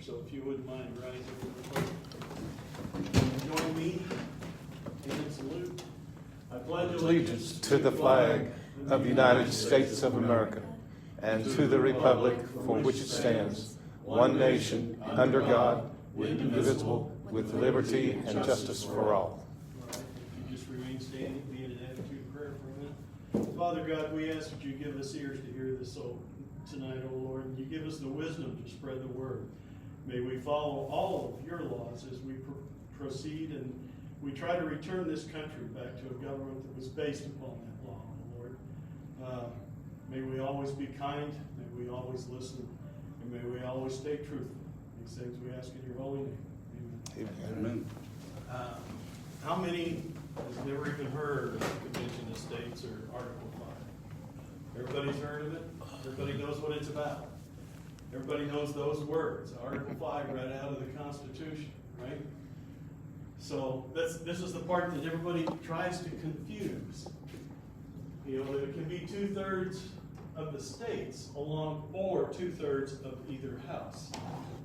So if you wouldn't mind rising real quick. Join me in salute. I pledge Allegiance to the flag of the United States of America and to the republic for which it stands, one nation, under God, indivisible, with liberty and justice for all. If you just remain standing, be in an attitude of prayer for a minute. Father God, we ask that you give us ears to hear this tonight, O Lord, and you give us the wisdom to spread the word. May we follow all of your laws as we proceed, and we try to return this country back to a government that was based upon that law, O Lord. May we always be kind, may we always listen, and may we always stay truthful. These things we ask in your holy name. Amen. Amen. How many has never even heard of the Convention of States or Article 5? Everybody's heard of it? Everybody knows what it's about. Everybody knows those words, Article 5 right out of the Constitution, right? So this is the part that everybody tries to confuse. You know, it can be 2/3 of the states along or 2/3 of either house.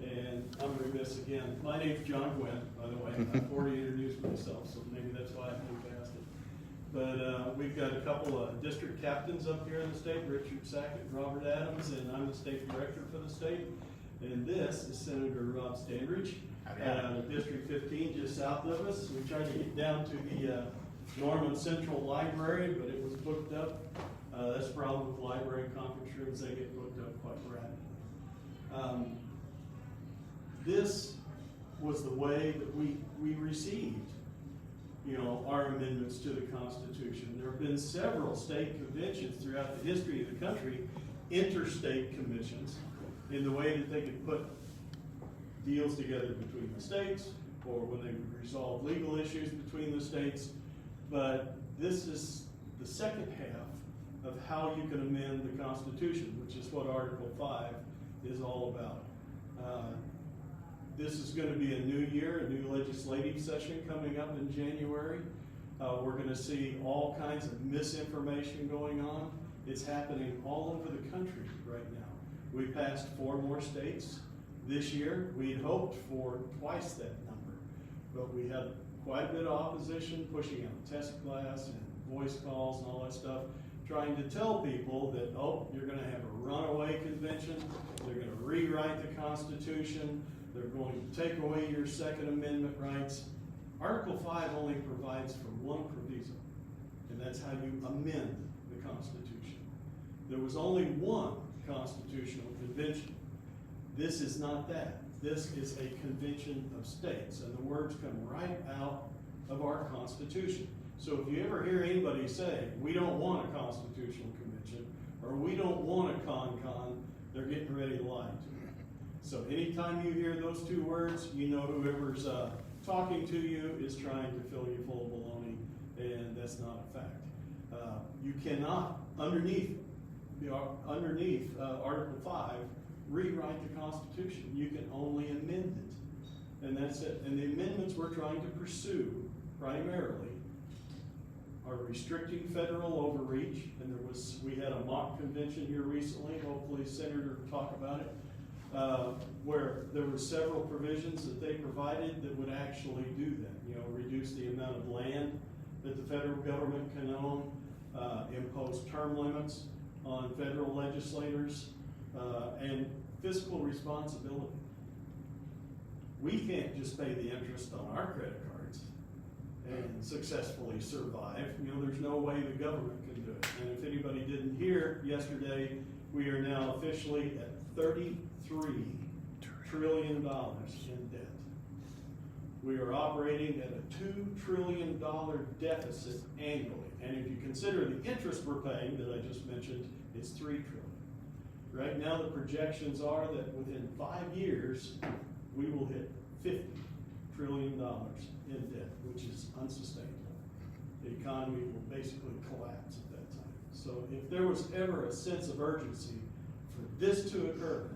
And I'm remiss again. My name's John Gwynn, by the way. I've already introduced myself, so maybe that's why I moved past it. But we've got a couple of district captains up here in the state, Richard Sackett, Robert Adams, and I'm the state director for the state. And this is Senator Rob Standridge, District 15, just south of us. We tried to get down to the Norman Central Library, but it was booked up. That's the problem with library conference rooms, they get booked up quite rapidly. This was the way that we received, you know, our amendments to the Constitution. There have been several state conventions throughout the history of the country, interstate commissions, in the way that they could put deals together between the states, or when they would resolve legal issues between the states. But this is the second half of how you can amend the Constitution, which is what Article 5 is all about. This is going to be a new year, a new legislative session coming up in January. We're going to see all kinds of misinformation going on. It's happening all over the country right now. We passed 4 more states this year. We'd hoped for twice that number, but we had quite a bit of opposition pushing out test class and voice calls and all that stuff, trying to tell people that, oh, you're going to have a runaway convention, they're going to rewrite the Constitution, they're going to take away your Second Amendment rights. Article 5 only provides for one proviso, and that's how you amend the Constitution. There was only one constitutional convention. This is not that. This is a convention of states, and the words come right out of our Constitution. So if you ever hear anybody say, we don't want a constitutional convention, or we don't want a con-con, they're getting ready to lie to you. So anytime you hear those 2 words, you know whoever's talking to you is trying to fill you full of baloney, and that's not a fact. You cannot, underneath Article 5, rewrite the Constitution. You can only amend it, and that's it. And the amendments we're trying to pursue primarily are restricting federal overreach, and we had a mock convention here recently, hopefully Senator will talk about it, where there were several provisions that they provided that would actually do that. You know, reduce the amount of land that the federal government can own, impose term limits on federal legislators, and fiscal responsibility. We can't just pay the interest on our credit cards and successfully survive. You know, there's no way the government can do it. And if anybody didn't hear yesterday, we are now officially at $33 trillion in debt. We are operating at a $2 trillion deficit annually. And if you consider the interest we're paying that I just mentioned, it's $3 trillion. Right now the projections are that within 5 years, we will hit $50 trillion in debt, which is unsustainable. The economy will basically collapse at that time. So if there was ever a sense of urgency for this to occur,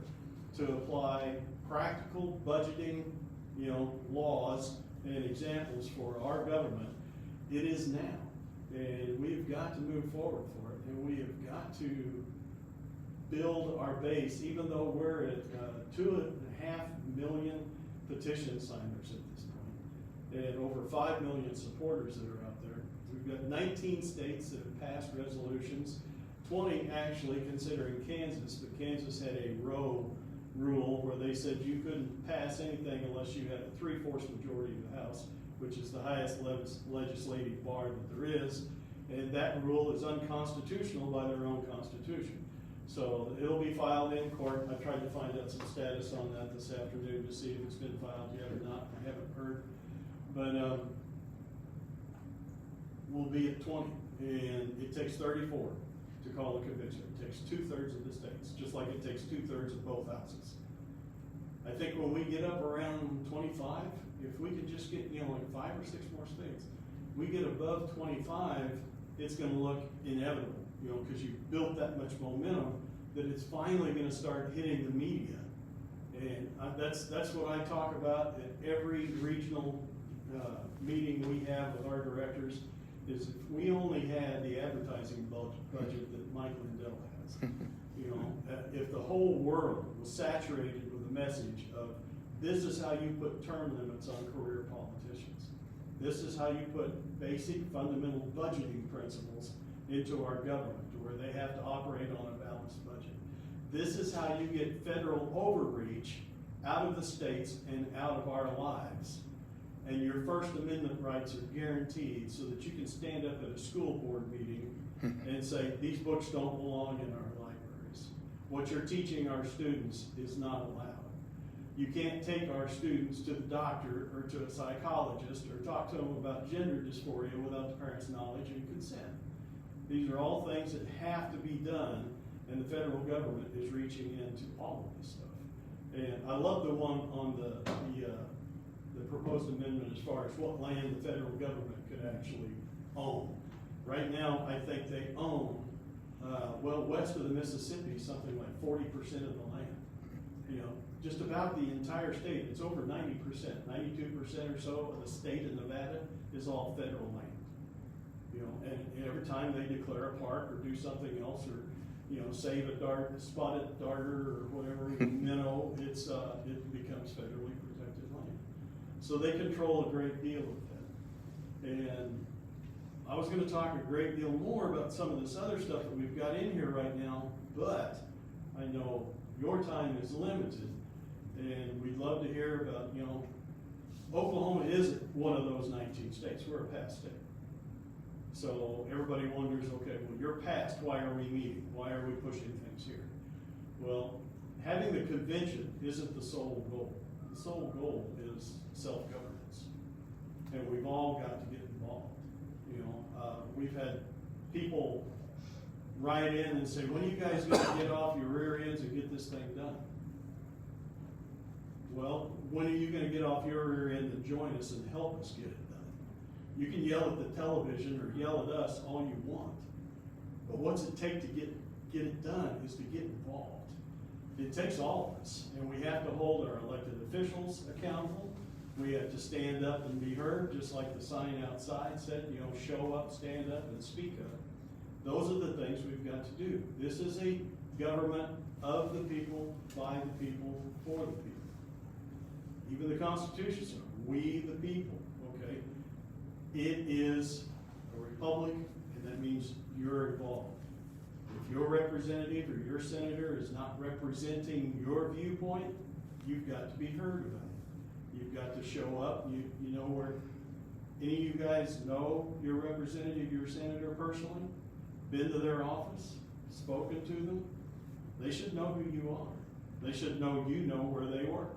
to apply practical budgeting, you know, laws and examples for our government, it is now. And we've got to move forward for it. And we have got to build our base, even though we're at 2.5 million petition signers at this point, and over 5 million supporters that are out there. We've got 19 states that have passed resolutions, 20 actually considering Kansas, but Kansas had a row rule where they said you couldn't pass anything unless you had a 3/4 majority of the House, which is the highest legislative bar that there is, and that rule is unconstitutional by their own constitution. So it'll be filed in court. I tried to find out some status on that this afternoon to see if it's been filed yet or not. I haven't heard, but we'll be at 20, and it takes 34 to call a convention. It takes 2/3 of the states, just like it takes 2/3 of both houses. I think when we get up around 25, if we could just get, like 5 or 6 more states, we get above 25, it's gonna look inevitable, because you've built that much momentum that it's finally gonna start hitting the media. And that's what I talk about at every regional meeting we have with our directors, is if we only had the advertising budget that Mike Lindell has, if the whole world was saturated with a message of this is how you put term limits on career politicians, this is how you put basic fundamental budgeting principles into our government where they have to operate on a balanced budget. This is how you get federal overreach out of the states and out of our lives. And your First Amendment rights are guaranteed so that you can stand up at a school board meeting and say, these books don't belong in our libraries. What you're teaching our students is not allowed. You can't take our students to the doctor or to a psychologist or talk to them about gender dysphoria without the parents' knowledge and consent. These are all things that have to be done, and the federal government is reaching into all of this stuff. And I love the one on the proposed amendment as far as what land the federal government could actually own. Right now, I think they own, west of the Mississippi, something like 40% of the land. Just about the entire state, it's over 90%, 92% or so of the state of Nevada is all federal land. And every time they declare a park or do something else or, save a spotted darter or whatever, minnow, it becomes federally protected land. So they control a great deal of that. And I was going to talk a great deal more about some of this other stuff that we've got in here right now, but I know your time is limited, and we'd love to hear about, Oklahoma is one of those 19 states. We're a past state. So everybody wonders, okay, well, you're past, why are we meeting? Why are we pushing things here? Well, having the convention isn't the sole goal. The sole goal is self-governance. And we've all got to get involved. We've had people write in and say, when are you guys going to get off your rear ends and get this thing done? Well, when are you going to get off your rear end and join us and help us get it done? You can yell at the television or yell at us all you want, but what's it take to get it done is to get involved. It takes all of us, and we have to hold our elected officials accountable. We have to stand up and be heard, just like the sign outside said, show up, stand up, and speak up. Those are the things we've got to do. This is a government of the people, by the people, for the people. Even the Constitution says, we the people, okay? It is a republic, and that means you're involved. If your representative or your senator is not representing your viewpoint, you've got to be heard about it. You've got to show up. You know where any of you guys know your representative, your senator personally, been to their office, spoken to them, they should know who you are. They should know where they work.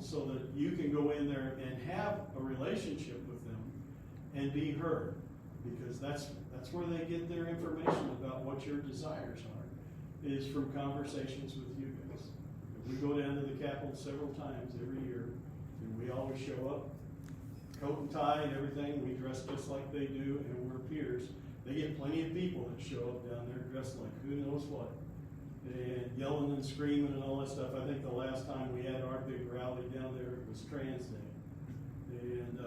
So that you can go in there and have a relationship with them and be heard, because that's where they get their information about what your desires are, is from conversations with you guys. We go down to the Capitol several times every year, and we always show up, coat and tie and everything. We dress just like they do, and we're peers. They get plenty of people that show up down there dressed like who knows what, and yelling and screaming and all that stuff. I think the last time we had our big rally down there, it was Trans Day. And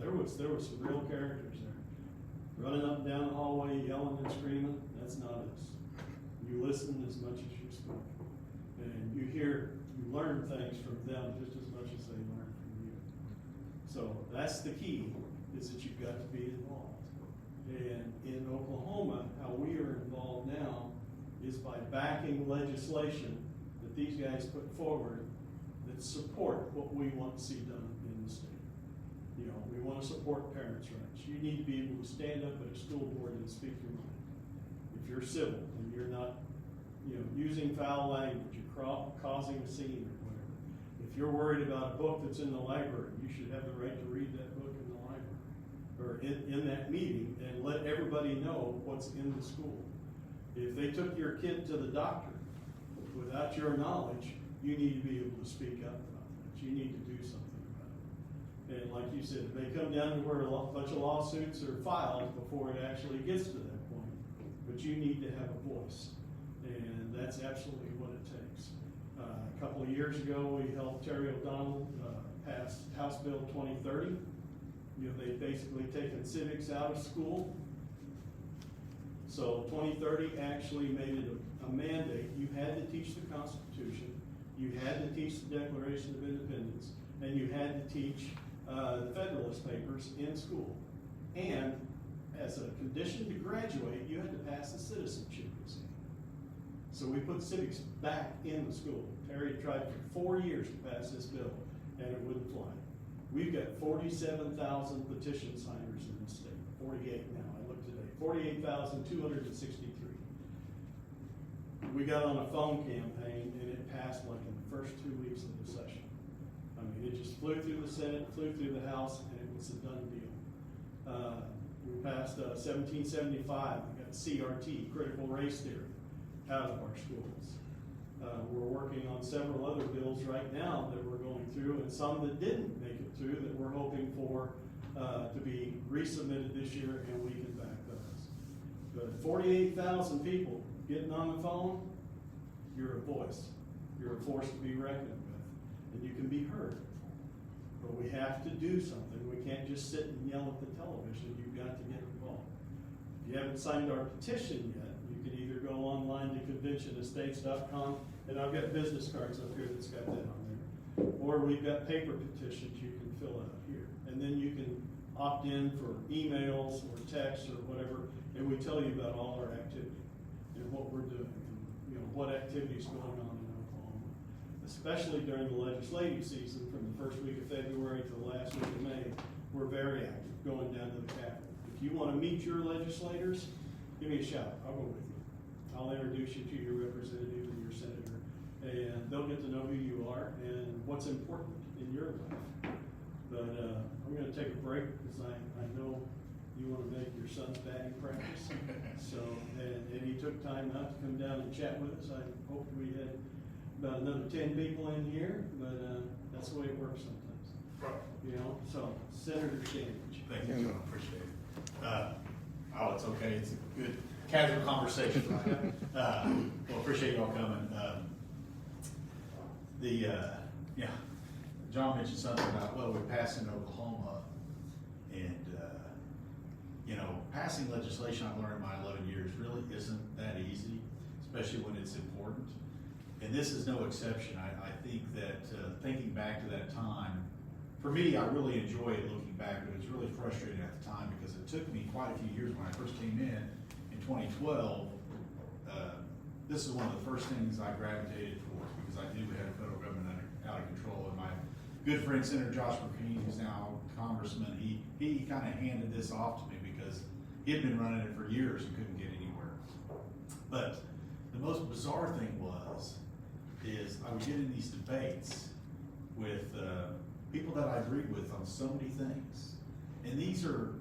there was some real characters there. Running up and down the hallway, yelling and screaming, that's not us. You listen as much as you speak. And you learn things from them just as much as they learn from you. So that's the key, is that you've got to be involved. And in Oklahoma, how we are involved now is by backing legislation that these guys put forward that support what we want to see done in the state. You know, we want to support parents' rights. You need to be able to stand up at a school board and speak your mind. If you're civil and you're not, you know, using foul language, you're causing a scene or whatever. If you're worried about a book that's in the library, you should have the right to read that book in the library or in that meeting and let everybody know what's in the school. If they took your kid to the doctor without your knowledge, you need to be able to speak up about that. You need to do something about it. And like you said, it may come down to where a bunch of lawsuits are filed before it actually gets to that point. But you need to have a voice. And that's absolutely what it takes. A couple of years ago, we helped Terry O'Donnell pass House Bill 2030. You know, they've basically taken civics out of school. So 2030 actually made it a mandate. You had to teach the Constitution, you had to teach the Declaration of Independence, and you had to teach the Federalist Papers in school. And as a condition to graduate, you had to pass the citizenship exam. So we put civics back in the school. Terry tried for 4 years to pass this bill, and it wouldn't fly. We've got 47,000 petition signers in the state, 48 now, I looked today, 48,263. We got on a phone campaign and it passed like in the first 2 weeks of the session. I mean, it just flew through the Senate, flew through the House, and it was a done deal. We passed 1775, we got CRT, critical race theory, out of our schools. We're working on several other bills right now that we're going through, and some that didn't make it through that we're hoping for to be resubmitted this year, and we can back those. But 48,000 people getting on the phone, you're a voice. You're a force to be reckoned with, and you can be heard. But we have to do something. We can't just sit and yell at the television. You've got to get involved. If you haven't signed our petition yet, you can either go online to conventionestates.com, and I've got business cards up here that's got that on there. Or we've got paper petitions you can fill out here. And then you can opt in for emails or texts or whatever, and we tell you about all our activity and what we're doing, and you know what activities going on in Oklahoma. Especially during the legislative season, from the first week of February to the last week of May, we're very active going down to the Capitol. If you want to meet your legislators, give me a shout. I'll go with you. I'll introduce you to your representative and your senator, and they'll get to know who you are and what's important in your life. But I'm going to take a break because I know you want to make your son's batting practice. So, and he took time out to come down and chat with us. I hoped we had about another 10 people in here, but that's the way it works sometimes. Right. You know, so Senator Standridge. Thank you, John, appreciate it. Oh, it's okay, it's a good casual conversation, right? Well, appreciate y'all coming. Yeah, John mentioned something about, well, we're passing Oklahoma, and, you know, passing legislation I've learned in my 11 years really isn't that easy, especially when it's important. And this is no exception. I think that thinking back to that time, for me, I really enjoy it looking back, but it was really frustrating at the time because it took me quite a few years when I first came in 2012. This is one of the first things I gravitated towards because I knew we had a federal government out of control. And my good friend, Senator Josh McCain, who's now congressman, he kind of handed this off to me because he had been running it for years and couldn't get anywhere. But the most bizarre thing is I would get in these debates with people that I agreed with on so many things. And these are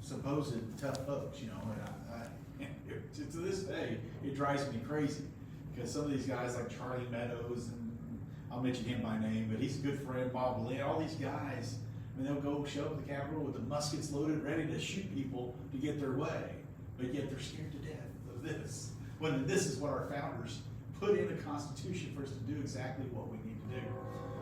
supposed tough folks, you know, and to this day, it drives me crazy because some of these guys like Charlie Meadows, and I'll mention him by name, but he's a good friend, Bob Lynn, all these guys, I mean, they'll go show up at the Capitol with the muskets loaded, ready to shoot people to get their way, but yet they're scared to death of this, when this is what our founders put in the Constitution for us to do exactly what we need to do.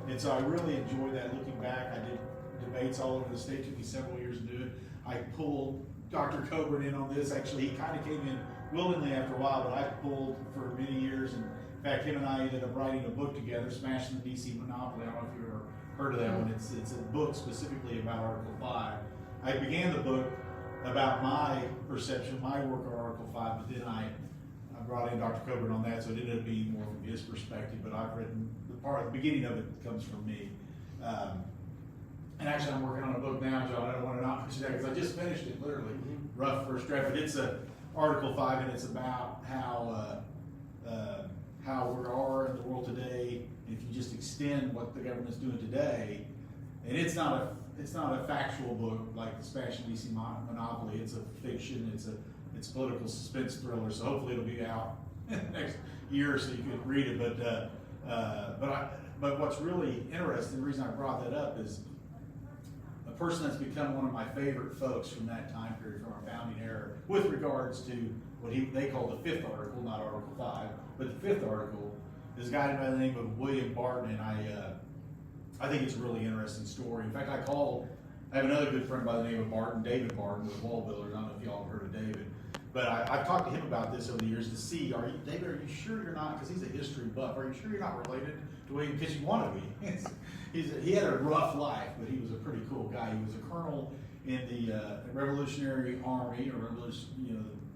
And so I really enjoy that looking back. I did debates all over the state. It took me several years to do it. I pulled Dr. Coburn in on this. Actually, he kind of came in willingly after a while, but I pulled for many years. And in fact, him and I ended up writing a book together, Smashing the DC Monopoly. I don't know if you've ever heard of that one. It's a book specifically about Article 5. I began the book about my perception, my work on Article 5, but then I brought in Dr. Coburn on that, so it ended up being more from his perspective, but I've written the beginning of it comes from me. And actually I'm working on a book now, John, I don't want to not mention that because I just finished it, literally, rough first draft, but it's Article 5, and it's about how we are in the world today, and if you just extend what the government's doing today, and it's not a factual book like the Spanish DC Monopoly. It's a fiction. It's a political suspense thriller. So hopefully it'll be out next year so you can read it. But what's really interesting, the reason I brought that up is a person that's become one of my favorite folks from that time period, from our founding era, with regards to what they call the fifth article, not Article 5, but the fifth article is a guy by the name of William Barton, and I think it's a really interesting story. In fact, I have another good friend by the name of Barton, David Barton, with Wall Builders. I don't know if y'all have heard of David. But I've talked to him about this over the years to see, David, are you sure you're not, because he's a history buff, are you sure you're not related to William? Because you want to be. He had a rough life, but he was a pretty cool guy. He was a colonel in the Revolutionary Army, or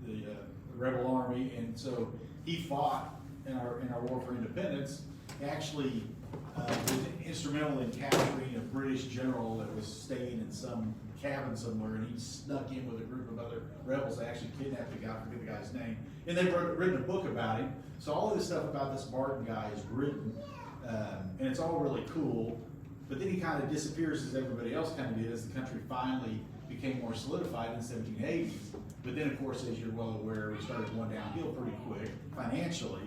the Rebel Army, and so he fought in our war for independence. Actually, was instrumental in capturing a British general that was staying in some cabin somewhere, and he snuck in with a group of other rebels. They actually kidnapped the guy, I forget the guy's name, and they've written a book about him. So all of this stuff about this Barton guy is written, and it's all really cool. But then he kind of disappears, as everybody else kind of did, as the country finally became more solidified in the 1780s. But then, of course, as you're well aware, we started going downhill pretty quick financially.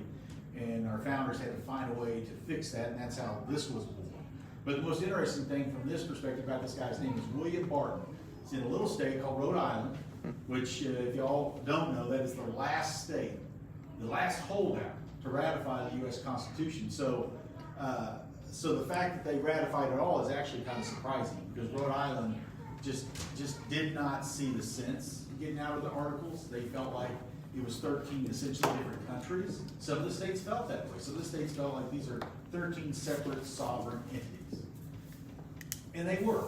And our founders had to find a way to fix that, and that's how this was born. But the most interesting thing from this perspective about this guy's name is William Barton. It's in a little state called Rhode Island, which, if y'all don't know, that is the last state, the last holdout to ratify the U.S. Constitution. So the fact that they ratified it all is actually kind of surprising, because Rhode Island just did not see the sense of getting out of the Articles. They felt like it was 13 essentially different countries. Some of the states felt that way. Some of the states felt like these are 13 separate sovereign entities. And they were.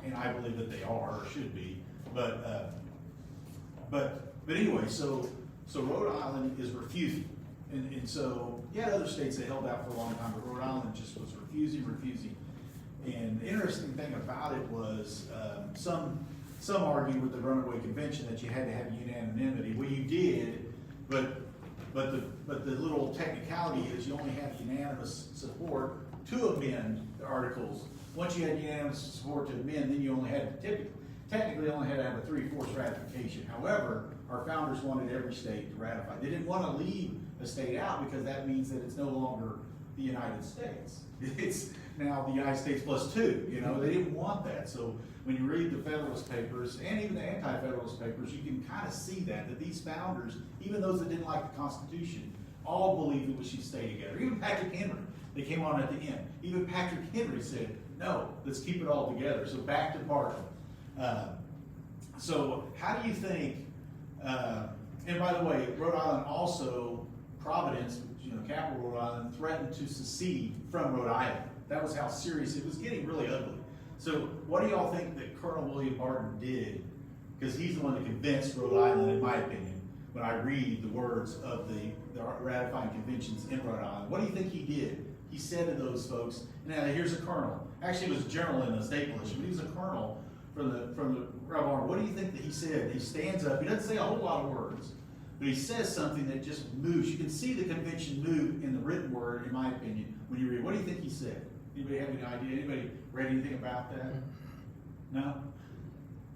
And I believe that they are, or should be. But anyway, so Rhode Island is refusing. And so you had other states that held out for a long time, but Rhode Island just was refusing. And the interesting thing about it was some argue with the Runaway Convention that you had to have unanimity. Well, you did, but the little technicality is you only had unanimous support to amend the articles. Once you had unanimous support to amend, then you only had to technically only had to have a 3/4 ratification. However, our founders wanted every state to ratify. They didn't want to leave a state out, because that means that it's no longer the United States. It's now the United States plus 2. They didn't want that. So when you read the Federalist Papers and even the Anti-Federalist Papers, you can kind of see that these founders, even those that didn't like the Constitution, all believed that we should stay together. Even Patrick Henry, they came on at the end. Even Patrick Henry said, no, let's keep it all together. So back to Barton. So how do you think, and by the way, Rhode Island also, Providence, capital Rhode Island, threatened to secede from Rhode Island. That was how serious it was getting, really ugly. So what do y'all think that Colonel William Barton did? Because he's the one that convinced Rhode Island, in my opinion, when I read the words of the ratifying conventions in Rhode Island. What do you think he did? He said to those folks, now here's a colonel. Actually, he was a general in the state militia, but he was a colonel from the Rebel Army. What do you think that he said? He stands up. He doesn't say a whole lot of words, but he says something that just moves. You can see the convention move in the written word, in my opinion, when you read. What do you think he said? Anybody have any idea? Anybody read anything about that? No?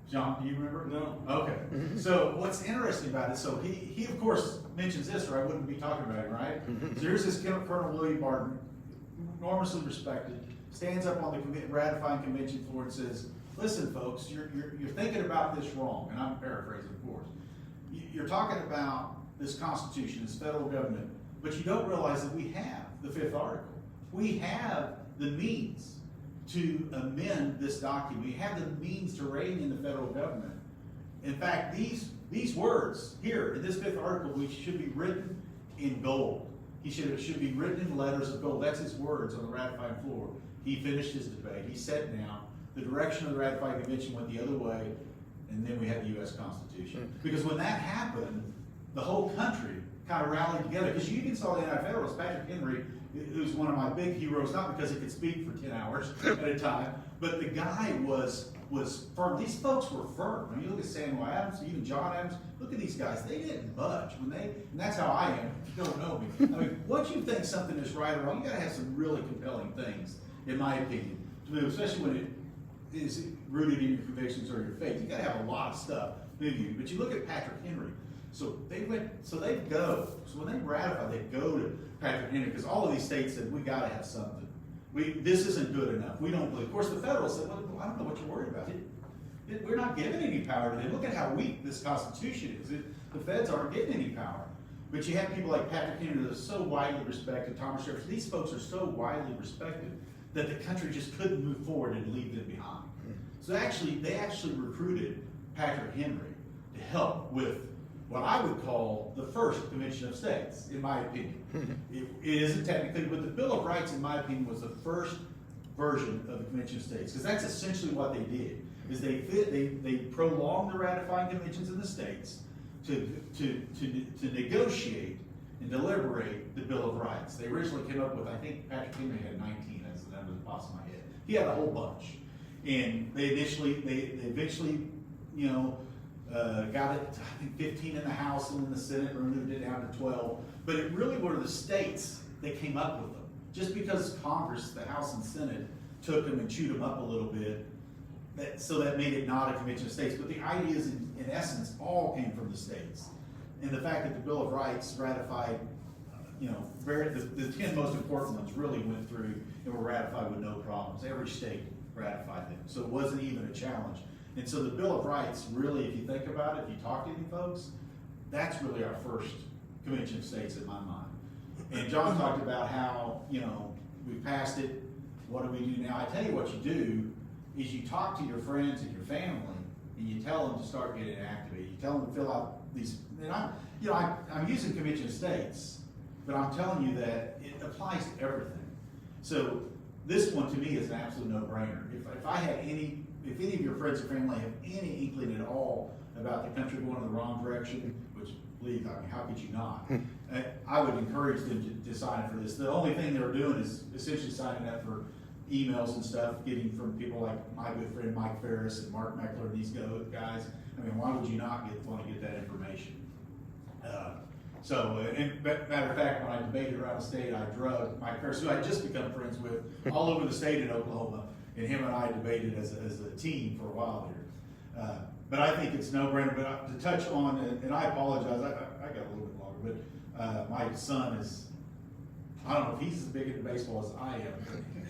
John, do you remember? No. Okay. So what's interesting about it, so he of course mentions this, or I wouldn't be talking about it, right? So here's this Colonel William Barton, enormously respected, stands up on the ratifying convention floor and says, listen folks, you're thinking about this wrong, and I'm paraphrasing of course. You're talking about this Constitution, this federal government, but you don't realize that we have the 5th article. We have the means to amend this document. We have the means to rein in the federal government. In fact, these these words here in this 5th article, which should be written in gold. It should be written in letters of gold. That's his words on the ratifying floor. He finished his debate. He sat down. The direction of the ratifying convention went the other way, and then we had the U.S. Constitution. Because when that happened, the whole country kind of rallied together. Because you even saw the Anti-Federalists, Patrick Henry, who's one of my big heroes, not because he could speak for 10 hours at a time, but the guy was firm. These folks were firm. I mean, you look at Samuel Adams, even John Adams, look at these guys. They didn't budge. And that's how I am, if you don't know me. I mean, once you think something is right or wrong, you gotta have some really compelling things, in my opinion, to move, especially when it is rooted in your convictions or your faith. You gotta have a lot of stuff move you. But you look at Patrick Henry. So they go. So when they ratify, they go to Patrick Henry, because all of these states said, we gotta have something. This isn't good enough. We don't believe. Of course, the Federalists said, well, I don't know what you're worried about. We're not giving any power to them. Look at how weak this Constitution is. The feds aren't getting any power. But you have people like Patrick Henry that are so widely respected, Thomas Jefferson. These folks are so widely respected that the country just couldn't move forward and leave them behind. So they actually recruited Patrick Henry to help with what I would call the first Convention of States, in my opinion. It isn't technically, but the Bill of Rights, in my opinion, was the first version of the Convention of States, because that's essentially what they did. Is they prolonged the ratifying conventions in the states to negotiate and deliberate the Bill of Rights. They originally came up with, I think Patrick Henry had 19 as the number that pops in my head. He had a whole bunch, and they eventually, you know, got it, I think 15 in the House and in the Senate, removed it down to 12. But it really were the states that came up with them. Just because Congress, the House and Senate, took them and chewed them up a little bit, so that made it not a convention of states. But the ideas, in essence, all came from the states. And the fact that the Bill of Rights ratified, you know, the 10 most important ones really went through and were ratified with no problems. Every state ratified them. So it wasn't even a challenge. And so the Bill of Rights, really, if you think about it, if you talk to any folks, that's really our first convention of states in my mind. And John talked about how, you know, we passed it, what do we do now? I tell you what you do is you talk to your friends and your family, and you tell them to start getting activated. You tell them to fill out these, and I'm using convention of states, but I'm telling you that it applies to everything. So this one to me is an absolute no-brainer. If any of your friends or family have any inkling at all about the country going in the wrong direction, which, believe, I mean, how could you not? I would encourage them to sign up for this. The only thing they're doing is essentially signing up for emails and stuff, getting from people like my good friend Mike Ferris and Mark Meckler, these guys. I mean, why would you not want to get that information? And matter of fact, when I debated around the state, I drugged Mike Ferris, who I just become friends with, all over the state in Oklahoma, and him and I debated as a team for a while there. But I think it's no-brainer. But to touch on, and I apologize, I got a little bit longer, but my son is, I don't know if he's as big into baseball as I am.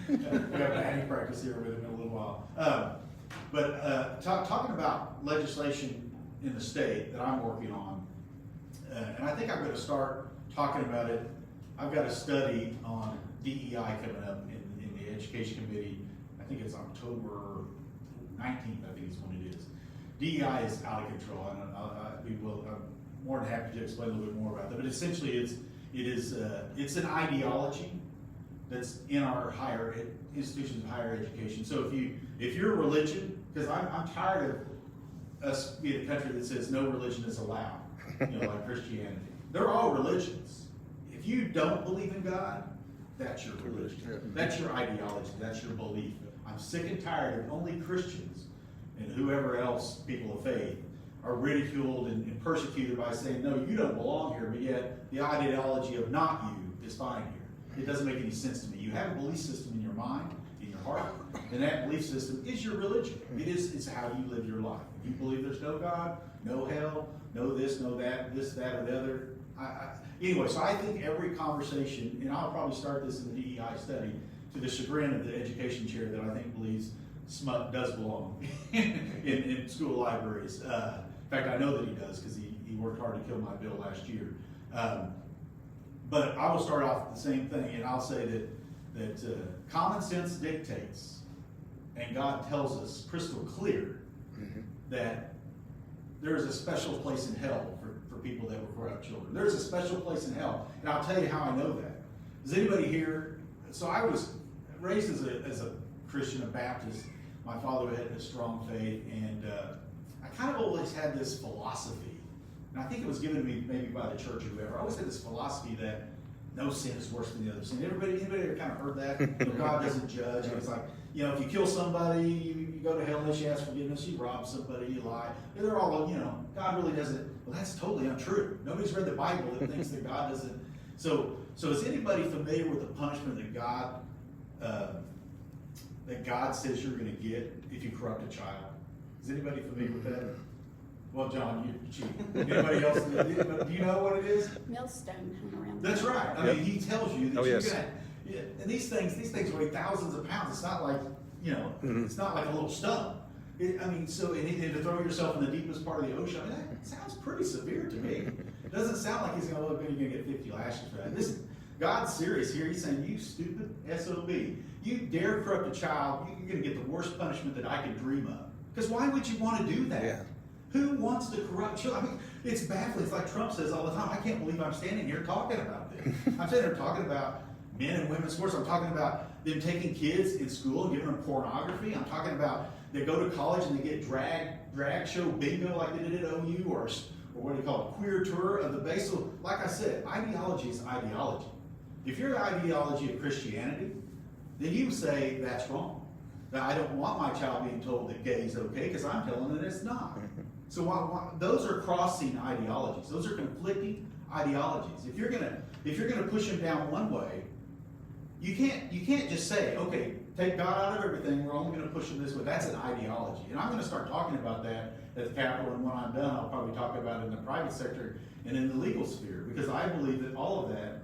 We have a batting practice here with him in a little while. Talking about legislation in the state that I'm working on, and I think I'm going to start talking about it. I've got a study on DEI coming up in the Education Committee. I think it's October 19th, I think is when it is. DEI is out of control, and I'm more than happy to explain a little bit more about that. But essentially, it's an ideology that's in our institutions of higher education. So if you're a religion, because I'm tired of us being a country that says no religion is allowed, you know, like Christianity. They're all religions. If you don't believe in God, that's your religion. That's your ideology. That's your belief. I'm sick and tired of only Christians and whoever else, people of faith, are ridiculed and persecuted by saying, no, you don't belong here, but yet the ideology of not you is fine here. It doesn't make any sense to me. You have a belief system in your mind, in your heart, and that belief system is your religion. It's how you live your life. If you believe there's no God, no hell, no this, no that, this, that, or the other. Anyway, so I think every conversation, and I'll probably start this in the DEI study, to the chagrin of the education chair that I think believes smut does belong in school libraries. In fact, I know that he does because he worked hard to kill my bill last year. But I will start off with the same thing, and I'll say that common sense dictates, and God tells us crystal clear that there is a special place in hell for people that were corrupt children. There's a special place in hell, and I'll tell you how I know that. Does anybody here? So I was raised as a Christian, a Baptist. My father had a strong faith, and I kind of always had this philosophy, and I think it was given to me maybe by the church or whoever. I always had this philosophy that no sin is worse than the other sin. Anybody ever kind of heard that? You know, God doesn't judge. It's like, you know, if you kill somebody, you go to hell unless you ask forgiveness. You rob somebody, you lie. They're all, you know, God really doesn't. Well, that's totally untrue. Nobody's read the Bible that thinks that God doesn't. So is anybody familiar with the punishment that God says you're going to get if you corrupt a child? Is anybody familiar with that? Well, John, you cheat. Anybody else? Do you know what it is? Millstone hung around. That's right. I mean, he tells you that Oh, you're yes. gonna. Yeah, and these things weigh thousands of pounds. It's not like, you know, it's not like a little stone. I mean, so and to throw yourself in the deepest part of the ocean. I mean, that sounds pretty severe to me. It doesn't sound like he's going to look. You're going to get 50 lashes for that. Listen, God's serious here. He's saying, you stupid SOB. You dare corrupt a child, you're going to get the worst punishment that I could dream of. Because why would you want to do that? Yeah. Who wants to corrupt children? I mean, it's baffling. It's like Trump says all the time. I can't believe I'm standing here talking about this. I'm sitting here talking about men and women's sports. I'm talking about them taking kids in school and giving them pornography. I'm talking about they go to college and they get drag show bingo like they did at OU or what do you call it, queer tour of the base. So, like I said, ideology is ideology. If your ideology of Christianity, then you say that's wrong. Now, I don't want my child being told that gay is okay because I'm telling them that it's not. So those are crossing ideologies. Those are conflicting ideologies. If you're gonna push them down one way, you can't just say, okay, take God out of everything. We're only going to push them this way. That's an ideology, and I'm going to start talking about that at the Capitol. And when I'm done, I'll probably talk about it in the private sector and in the legal sphere, because I believe that all of that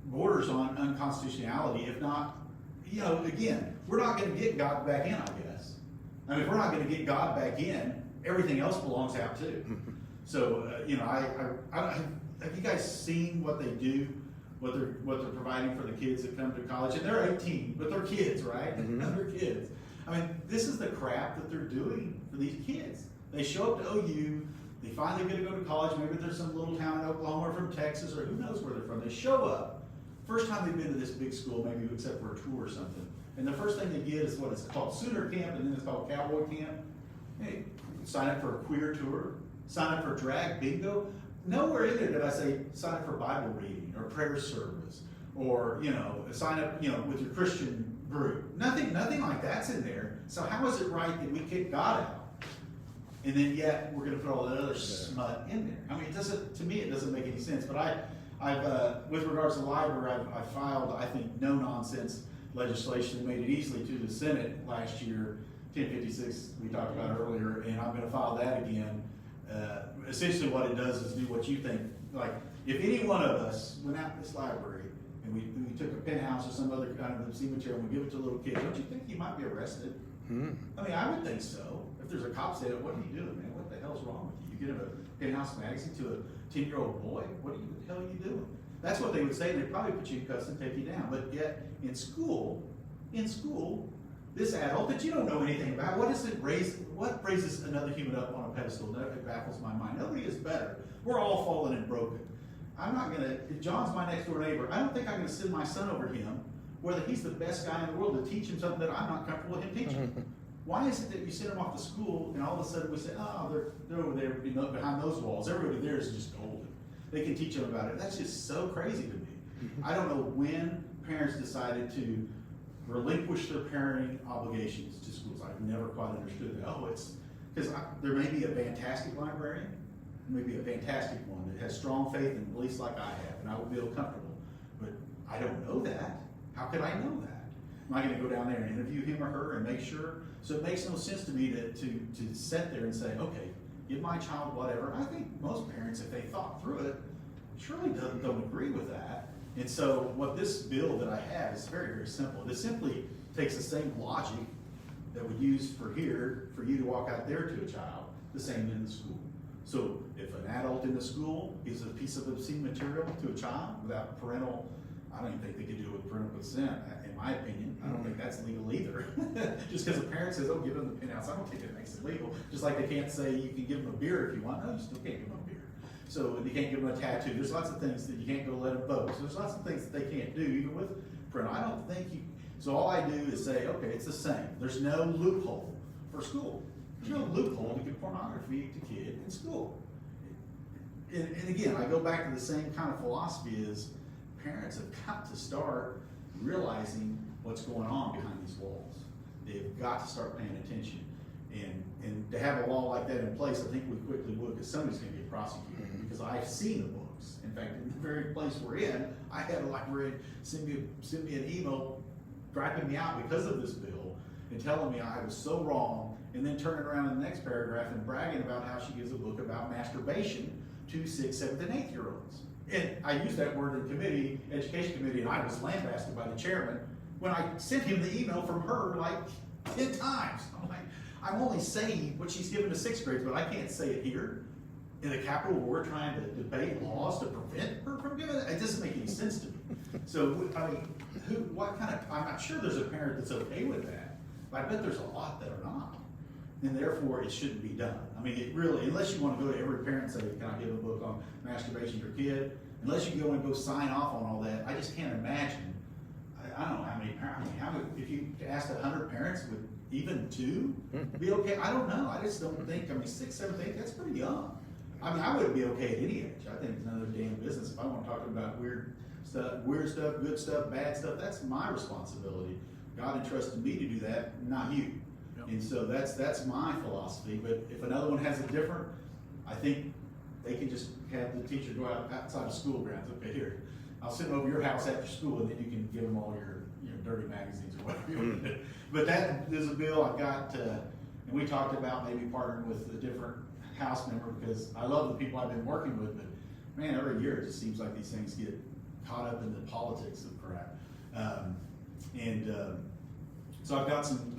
borders on unconstitutionality. If not, you know, again, we're not going to get God back in. I guess. I mean, if we're not going to get God back in, everything else belongs out too. So, you know, have you guys seen what they do? What they're providing for the kids that come to college, and they're 18, but they're kids, right? They're kids. I mean, this is the crap that they're doing for these kids. They show up to OU, they finally get to go to college. Maybe there's some little town in Oklahoma or from Texas, or who knows where they're from. They show up. First time they've been to this big school, maybe except for a tour or something. And the first thing they get is what it's called Sooner Camp, and then it's called Cowboy Camp. Hey, sign up for a queer tour, sign up for drag bingo. Nowhere in there did I say sign up for Bible reading or prayer service or, you know, sign up, you know, with your Christian group. Nothing like that's in there. So how is it right that we kick God out? And then yet we're going to put all that other smut in there. I mean, to me, it doesn't make any sense. But I've with regards to the library, I filed, I think, no nonsense legislation that made it easily to the Senate last year, 1056 we talked about earlier, and I'm going to file that again. Essentially what it does is do what you think. Like, if any one of us went out to this library and we took a penthouse or some other kind of MC material and we give it to a little kid, don't you think he might be arrested? I mean, I would think so. If there's a cop saying, what are you doing, man? What the hell's wrong with you? You give him a penthouse magazine to a 10-year-old boy? What the hell are you doing? That's what they would say, and they'd probably put you in cuffs and take you down. But yet, in school, this adult that you don't know anything about, what raises another human up on a pedestal? That baffles my mind. Nobody is better. We're all fallen and broken. I'm not gonna, if John's my next door neighbor, I don't think I'm gonna send my son over him, whether he's the best guy in the world, to teach him something that I'm not comfortable with him teaching. Why is it that you send them off to school and all of a sudden we say, oh, they're over there, you know, behind those walls. Everybody there is just golden. They can teach them about it. That's just so crazy to me. I don't know when parents decided to relinquish their parenting obligations to schools. I've never quite understood that. Oh, it's because there may be a fantastic librarian, maybe a fantastic one that has strong faith and beliefs like I have, and I would feel comfortable. But I don't know that. How could I know that? Am I going to go down there and interview him or her and make sure? So it makes no sense to me to sit there and say, okay, give my child whatever. I think most parents, if they thought through it, surely don't agree with that. And so what this bill that I have is very, very simple. It simply takes the same logic that we use for here, for you to walk out there to a child, the same in the school. So if an adult in the school gives a piece of obscene material to a child without parental, I don't even think they could do it with parental consent, in my opinion. I don't think that's legal either. Just because a parent says, oh, give them the pinouts, I don't think it makes it legal. Just like they can't say you can give them a beer if you want. No, you still can't give them a beer. So you can't give them a tattoo. There's lots of things that you can't go let them vote. So there's lots of things that they can't do, even with parental. I don't think you, so all I do is say, okay, it's the same. There's no loophole for school. There's no loophole to give pornography to kid in school. And again, I go back to the same kind of philosophy is parents have got to start realizing what's going on behind these walls. They've got to start paying attention. And to have a law like that in place, I think we quickly would, because somebody's going to get prosecuted. Because I've seen the books. In fact, in the very place we're in, I had a librarian send me an email griping me out because of this bill and telling me I was so wrong, and then turning around in the next paragraph and bragging about how she gives a book about masturbation to 6th, 7th, and 8-year-olds. And I used that word in committee, education committee, and I was lambasted by the chairman when I sent him the email from her like 10 times. I'm like, I'm only saying what she's given to 6th grades, but I can't say it here in the Capitol where we're trying to debate laws to prevent her from giving it. It doesn't make any sense to me. So, I mean, I'm not sure there's a parent that's okay with that, but I bet there's a lot that are not. And therefore, it shouldn't be done. I mean, it really, unless you want to go to every parent and say, can I give a book on masturbation to your kid? Unless you go and go sign off on all that, I just can't imagine. I don't know how many parents, if you asked 100 parents, would even 2 be okay? I don't know. I just don't think, 6th, 7th, 8th, that's pretty young. I mean, I wouldn't be okay at any age. I think it's another damn business. If I want to talk about weird stuff, good stuff, bad stuff, that's my responsibility. God entrusted me to do that, not you. Yep. And so that's my philosophy. But if another one has a different, I think they can just have the teacher go outside of school grounds. Okay, here, I'll send them over your house after school, and then you can give them all your dirty magazines or whatever you want to do. But that is a bill I've got, and we talked about maybe partnering with a different House member, because I love the people I've been working with, but man, every year it just seems like these things get caught up in the politics of crap. So I've got some,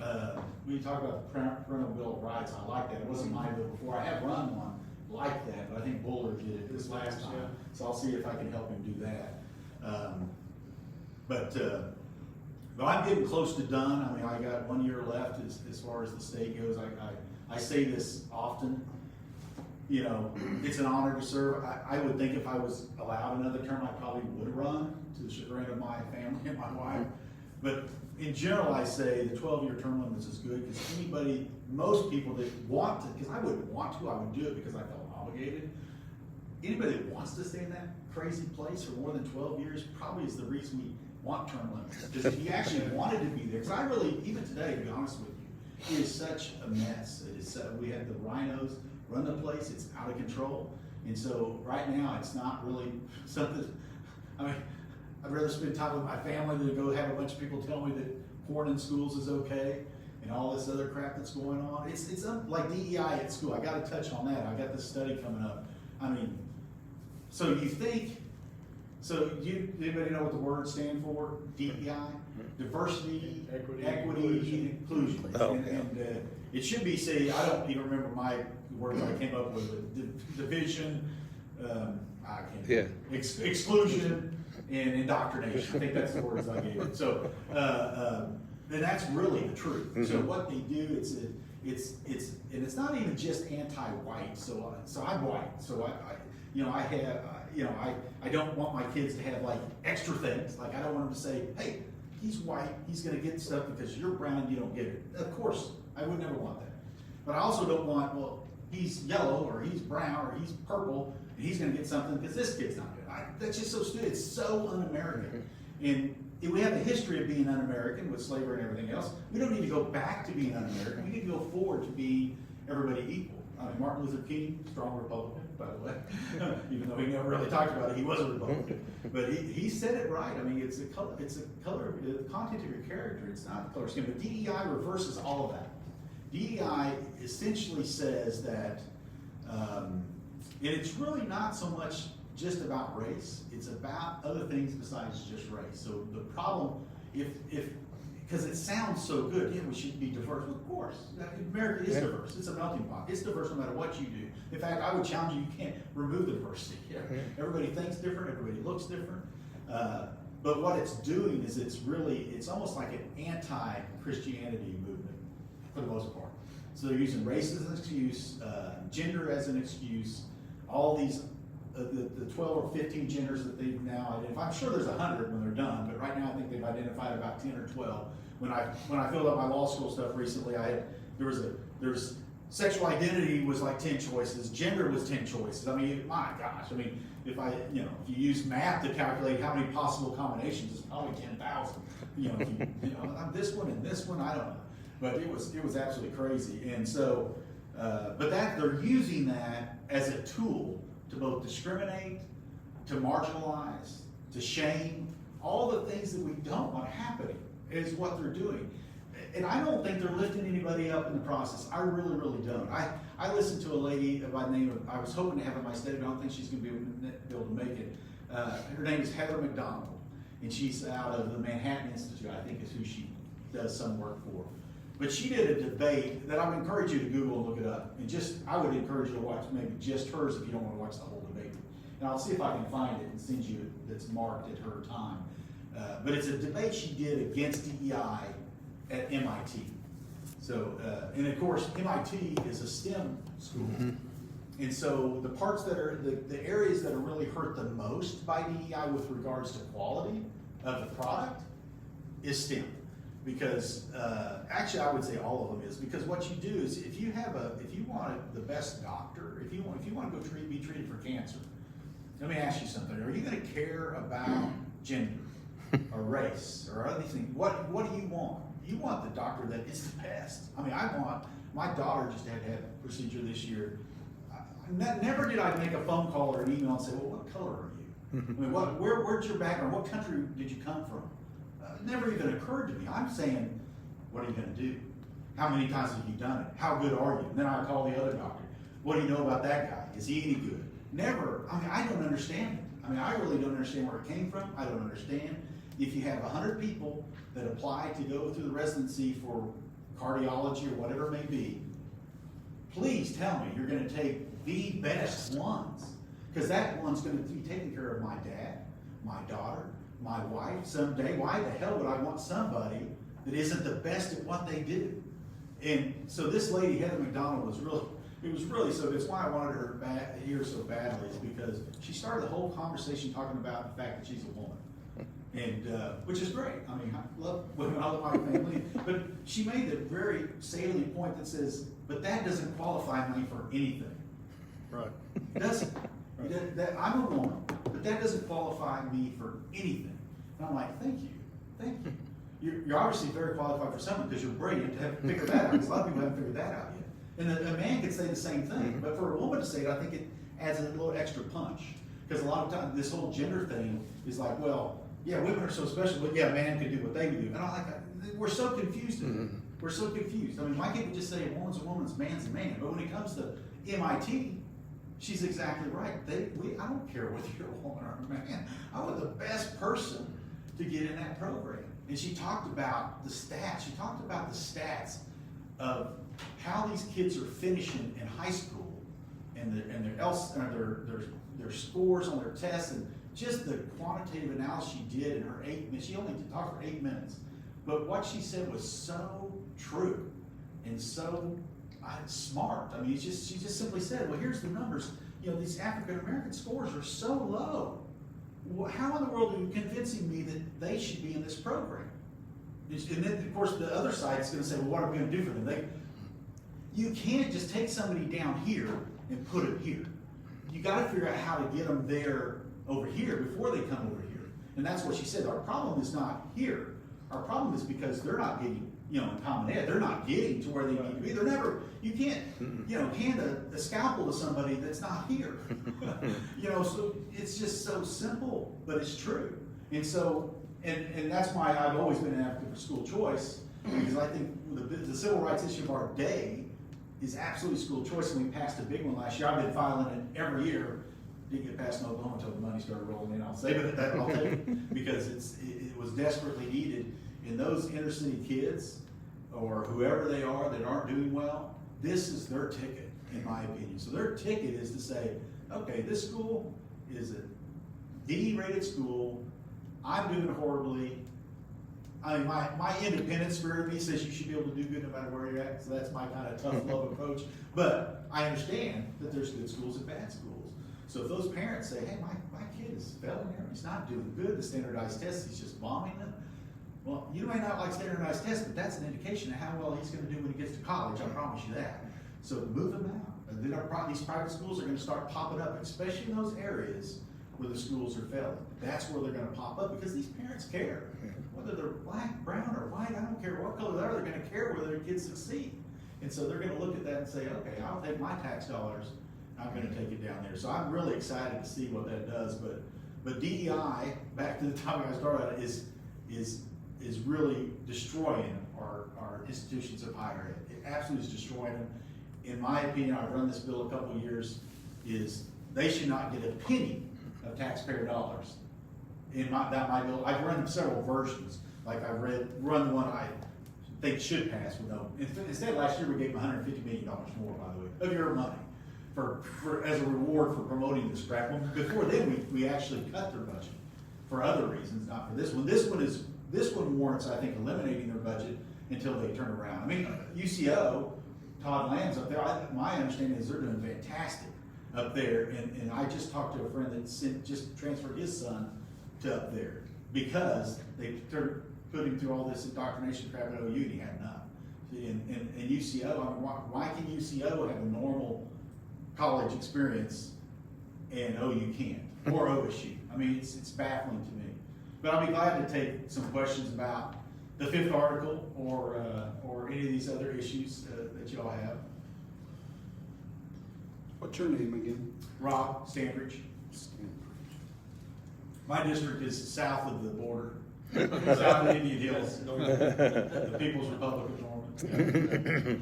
we talk about the parental bill of rights. I like that. It wasn't my bill before. I have run one like that, but I think Bullard did it this last time. Yeah. So I'll see if I can help him do that. But I'm getting close to done. I mean, I got 1 year left as far as the state goes. I say this often. It's an honor to serve. I would think if I was allowed another term, I probably would run, to the chagrin of my family and my wife. But in general, I say the 12-year term limits is good, because most people that want to, because I wouldn't want to, I would do it because I felt obligated. Anybody that wants to stay in that crazy place for more than 12 years probably is the reason we want term limits. Because if you actually wanted to be there, because I really, even today, to be honest with you, it is such a mess. It is, we had the rhinos run the place, it's out of control. And so right now, it's not really something, I'd rather spend time with my family than to go have a bunch of people tell me that porn in schools is okay and all this other crap that's going on. It's like DEI at school. I got to touch on that. I got this study coming up. So you think, anybody know what the words stand for? DEI? Diversity, equity, inclusion. Oh, and it should be, I don't even remember my words I came up with, but division, exclusion, and indoctrination. I think that's the words I gave it. So, and that's really the truth. Mm-hmm. So what they do, it's not even just anti-white. So I'm white. So I don't want my kids to have like extra things. Like I don't want them to say, hey, he's white, he's going to get stuff because you're brown and you don't get it. Of course, I would never want that. But I also don't want, well, he's yellow or he's brown or he's purple and he's going to get something because this kid's not good. That's just so stupid. It's so un-American. And we have a history of being un-American with slavery and everything else. We don't need to go back to being un-American. We need to go forward to be everybody equal. Martin Luther King, strong Republican, by the way, even though he never really talked about it, he was a Republican. But he said it right. It's the content of your character. It's not the color of skin. But DEI reverses all of that. DEI essentially says that, and it's really not so much just about race. It's about other things besides just race. So the problem, because it sounds so good, yeah, we should be diverse. Well, of course, America is diverse. It's a melting pot. It's diverse no matter what you do. In fact, I would challenge you can't remove the diversity. Yeah. Everybody thinks different. Everybody looks different. But what it's doing is it's almost like an anti-Christianity movement for the most part. So they're using race as an excuse, gender as an excuse, all these, the 12 or 15 genders that they've now identified. I'm sure there's 100 when they're done, but right now I think they've identified about 10 or 12. When I filled out my law school stuff recently, there's sexual identity was like 10 choices, gender was 10 choices. I mean, my gosh, I mean, if you use math to calculate how many possible combinations, it's probably 10,000. I'm this one and this one, I don't know. But it was absolutely crazy. And so, but they're using that as a tool to both discriminate, to marginalize, to shame, all the things that we don't want happening is what they're doing. And I don't think they're lifting anybody up in the process. I really, really don't. I listened to a lady by the name of, I was hoping to have her in my state, but I don't think she's going to be able to make it. Her name is Heather McDonald, and she's out of the Manhattan Institute, I think is who she does some work for. But she did a debate that I would encourage you to Google and look it up. And I would encourage you to watch maybe just hers if you don't want to watch the whole debate. And I'll see if I can find it and send you that's marked at her time. But it's a debate she did against DEI at MIT. So, and of course, MIT is a STEM school. And so the parts that are, the areas that are really hurt the most by DEI with regards to quality of the product is STEM. Because, actually I would say all of them is, because what you do is if you want the best doctor, if you want to go be treated for cancer, let me ask you something. Are you going to care about gender or race or other things? What do you want? You want the doctor that is the best. I mean, my daughter just had to have a procedure this year. Never did I make a phone call or an email and say, well, what color are you? I mean, where's your background? What country did you come from? It never even occurred to me. I'm saying, what are you going to do? How many times have you done it? How good are you? And then I call the other doctor. What do you know about that guy? Is he any good? Never. I mean, I don't understand it. I mean, I really don't understand where it came from. I don't understand. If you have 100 people that apply to go through the residency for cardiology or whatever it may be, please tell me you're going to take the best ones. Because that one's going to be taking care of my dad, my daughter, my wife someday. Why the hell would I want somebody that isn't the best at what they do? And so this lady, Heather McDonald, was really so. That's why I wanted her here so badly, is because she started the whole conversation talking about the fact that she's a woman. And which is great. I mean, I love women, I love my family. But she made the very salient point that says, but that doesn't qualify me for anything. Right. It doesn't. I'm a woman, but that doesn't qualify me for anything. And I'm like, thank you. You're obviously very qualified for something because you're brilliant to have figured that out. Because a lot of people haven't figured that out yet. And a man could say the same thing, but for a woman to say it, I think it adds a little extra punch. Because a lot of times this whole gender thing is like, well, yeah, women are so special, but yeah, a man could do what they would do. And I'm like, we're so confused in it. We're so confused. I mean, why can't we just say a woman's a woman's, man's a man? But when it comes to MIT, she's exactly right. I don't care whether you're a woman or a man. I want the best person to get in that program. And she talked about the stats. She talked about the stats of how these kids are finishing in high school and their scores on their tests, and just the quantitative analysis she did in her 8 minutes. She only talked for 8 minutes. But what she said was so true and so smart. I mean, she just simply said, well, here's the numbers. You know, these African American scores are so low. Well, how in the world are you convincing me that they should be in this program? And then, of course, the other side is going to say, well, what are we going to do for them? You can't just take somebody down here and put them here. You got to figure out how to get them there over here before they come over here. And that's what she said. Our problem is not here. Our problem is because they're not getting, in common ed, they're not getting to where they need to be. They're never, you can't, hand a scalpel to somebody that's not here. So it's just so simple, but it's true. And so, and that's why I've always been an advocate for school choice, because I think the civil rights issue of our day is absolutely school choice, and we passed a big one last year. I've been filing it every year. Didn't get past in Oklahoma until the money started rolling in, I'll say, but I'll take it, because it was desperately needed. And those inner city kids, or whoever they are that aren't doing well, this is their ticket, in my opinion. So their ticket is to say, okay, this school is a D-rated school. I'm doing horribly. I mean, my independent spirit of me says you should be able to do good no matter where you're at, so that's my kind of tough love approach. But I understand that there's good schools and bad schools. So if those parents say, hey, my kid is failing here, he's not doing good, the standardized tests, he's just bombing them. Well, you may not like standardized tests, but that's an indication of how well he's gonna do when he gets to college, I promise you that. So move him out. And then these private schools are gonna start popping up, especially in those areas where the schools are failing. That's where they're gonna pop up because these parents care. Whether they're black, brown, or white, I don't care what color they are, they're gonna care whether their kids succeed. And so they're gonna look at that and say, okay, I'll take my tax dollars, I'm gonna take it down there. So I'm really excited to see what that does, but DEI, back to the topic I started, is really destroying our institutions of higher ed. It absolutely is destroying them. In my opinion, I've run this bill a couple of years, is they should not get a penny of taxpayer dollars. In my bill, I've run several versions. Like I've run the one I think should pass with no. Instead, last year we gave them $150 million more, by the way, of your money, for as a reward for promoting this crap. Well, before then, we actually cut their budget for other reasons, not for this one. This one warrants, I think, eliminating their budget until they turn around. I mean, UCO, Todd Lamb's up there. My understanding is they're doing fantastic up there, and I just talked to a friend that just transferred his son to up there because they put him through all this indoctrination crap at OU and he had enough. And UCO, I mean, why can UCO have a normal college experience and OU can't, or OSU? I mean, it's baffling to me. But I'll be glad to take some questions about the 5th article or any of these other issues that y'all have. What's your name again? Rob Standridge. My district is south of the border, south of Indian Hills, the People's Republic of Norman.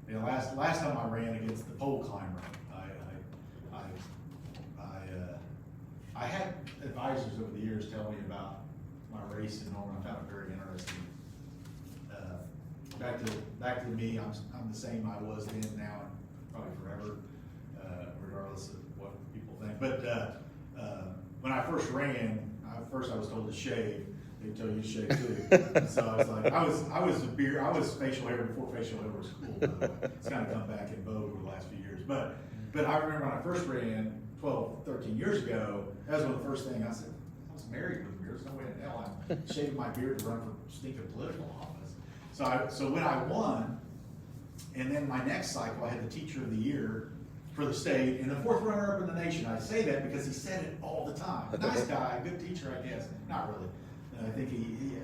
You know, last time I ran against the pole climber, I had advisors over the years tell me about my race in Norman. I found it very interesting. Back to me, I'm the same I was then, now, and probably forever, regardless of what people think. But when I first ran, I was told to shave. They tell you to shave too. So I was like, I was facial hair before facial hair was cool. By the way. It's kind of come back in vogue over the last few years. But I remember when I first ran 12, 13 years ago, that was one of the first things I said, I was married with a beard. There's no way in hell I'm shaving my beard to run for stinking political office. So when I won, and then my next cycle, I had the teacher of the year for the state and the 4th runner-up in the nation. I say that because he said it all the time. Nice guy, good teacher, I guess. Not really. I think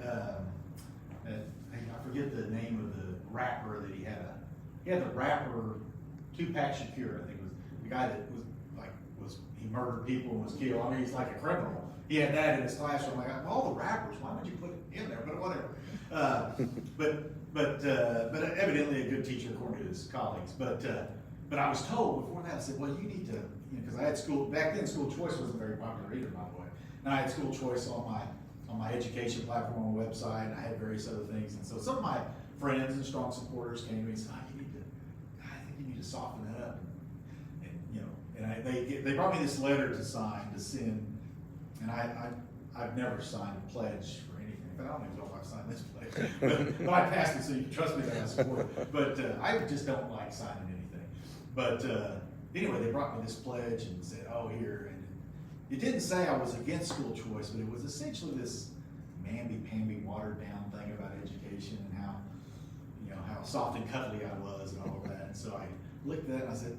I forget the name of the rapper that he had. He had the rapper Tupac Shakur, I think was the guy that he murdered people and was killed. I mean, he's like a criminal. He had that in his classroom. Like, well, all the rappers, why would you put it in there? But whatever. But evidently a good teacher according to his colleagues. But I was told before that, I said, well, you need to, because I had school, back then school choice wasn't very popular either, by the way. And I had school choice on my education platform on the website, and I had various other things. And so some of my friends and strong supporters came to me and said, I think you need to soften that up. And they brought me this letter to sign, to send, and I've never signed a pledge for anything. I don't even know if I've signed this pledge, but I passed it, so you can trust me that I support it. But I just don't like signing anything. But anyway, they brought me this pledge and said, oh, here. And it didn't say I was against school choice, but it was essentially this mamby-pamby, watered-down thing about education and how soft and cuddly I was and all of that. And so I looked at it and I said,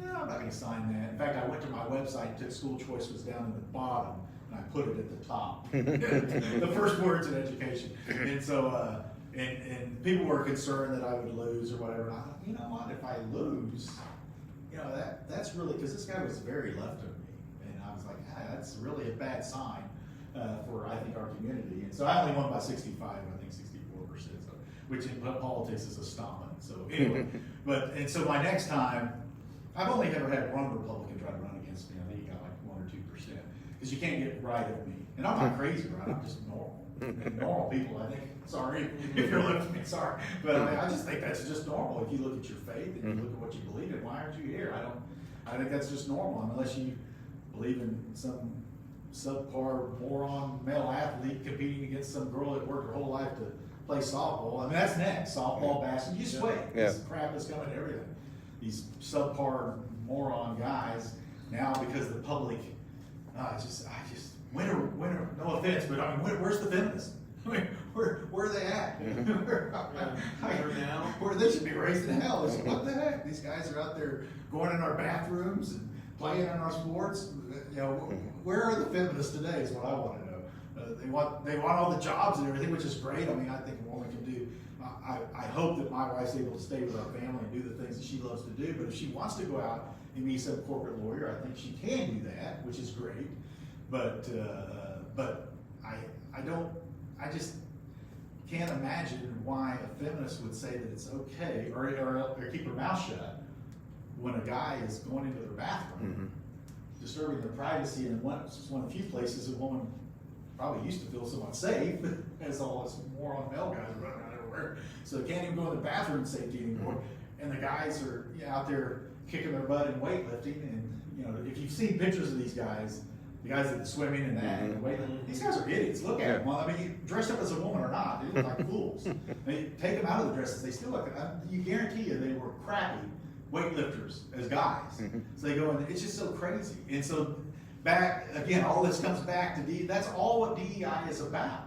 no, I'm not going to sign that. In fact, I went to my website and took school choice was down in the bottom, and I put it at the top. The first words in education. And so, and people were concerned that I would lose or whatever. And I thought, you know what, if I lose, that's really, because this guy was very left of me. And I was like, that's really a bad sign for, I think, our community. And so I only won by 65, I think 64%, so, which in politics is a stomping. So anyway, and so my next time, I've only ever had one Republican try to run against me. I think he got like 1 or 2%, because you can't get right of me. And I'm not crazy, right? I'm just normal. And normal people, I think, sorry if you're left me, sorry. But I just think that's just normal. If you look at your faith and you look at what you believe in, why aren't you here? I think that's just normal, unless you believe in some subpar moron male athlete competing against some girl that worked her whole life to play softball. I mean, that's next. Softball, basketball, you just wait. Yeah. This crap is coming to everything. These subpar moron guys, now because the public, when are, no offense, but I mean, where's the feminists? I mean, where are they at? Where they should be raising hell. It's, what the heck? These guys are out there going in our bathrooms and playing in our sports. You know, where are the feminists today is what I want to know. They want all the jobs and everything, which is great. I mean, I think a woman can do. I hope that my wife's able to stay with our family and do the things that she loves to do. But if she wants to go out and be some corporate lawyer, I think she can do that, which is great. But I just can't imagine why a feminist would say that it's okay, or keep her mouth shut when a guy is going into their bathroom, disturbing their privacy. And one of the few places a woman probably used to feel somewhat safe, as all this moron male guys are running around everywhere. So they can't even go in the bathroom safety anymore. And the guys are out there kicking their butt in weightlifting. And you know, if you've seen pictures of these guys, the guys that are swimming and that, and these guys are idiots. Look at them. Well, I mean, you dressed up as a woman or not, they look like fools. They take them out of the dresses, they still look. You guarantee you, they were crappy weightlifters as guys. So they go in. It's just so crazy. And so back again, all this comes back to that's all what DEI is about.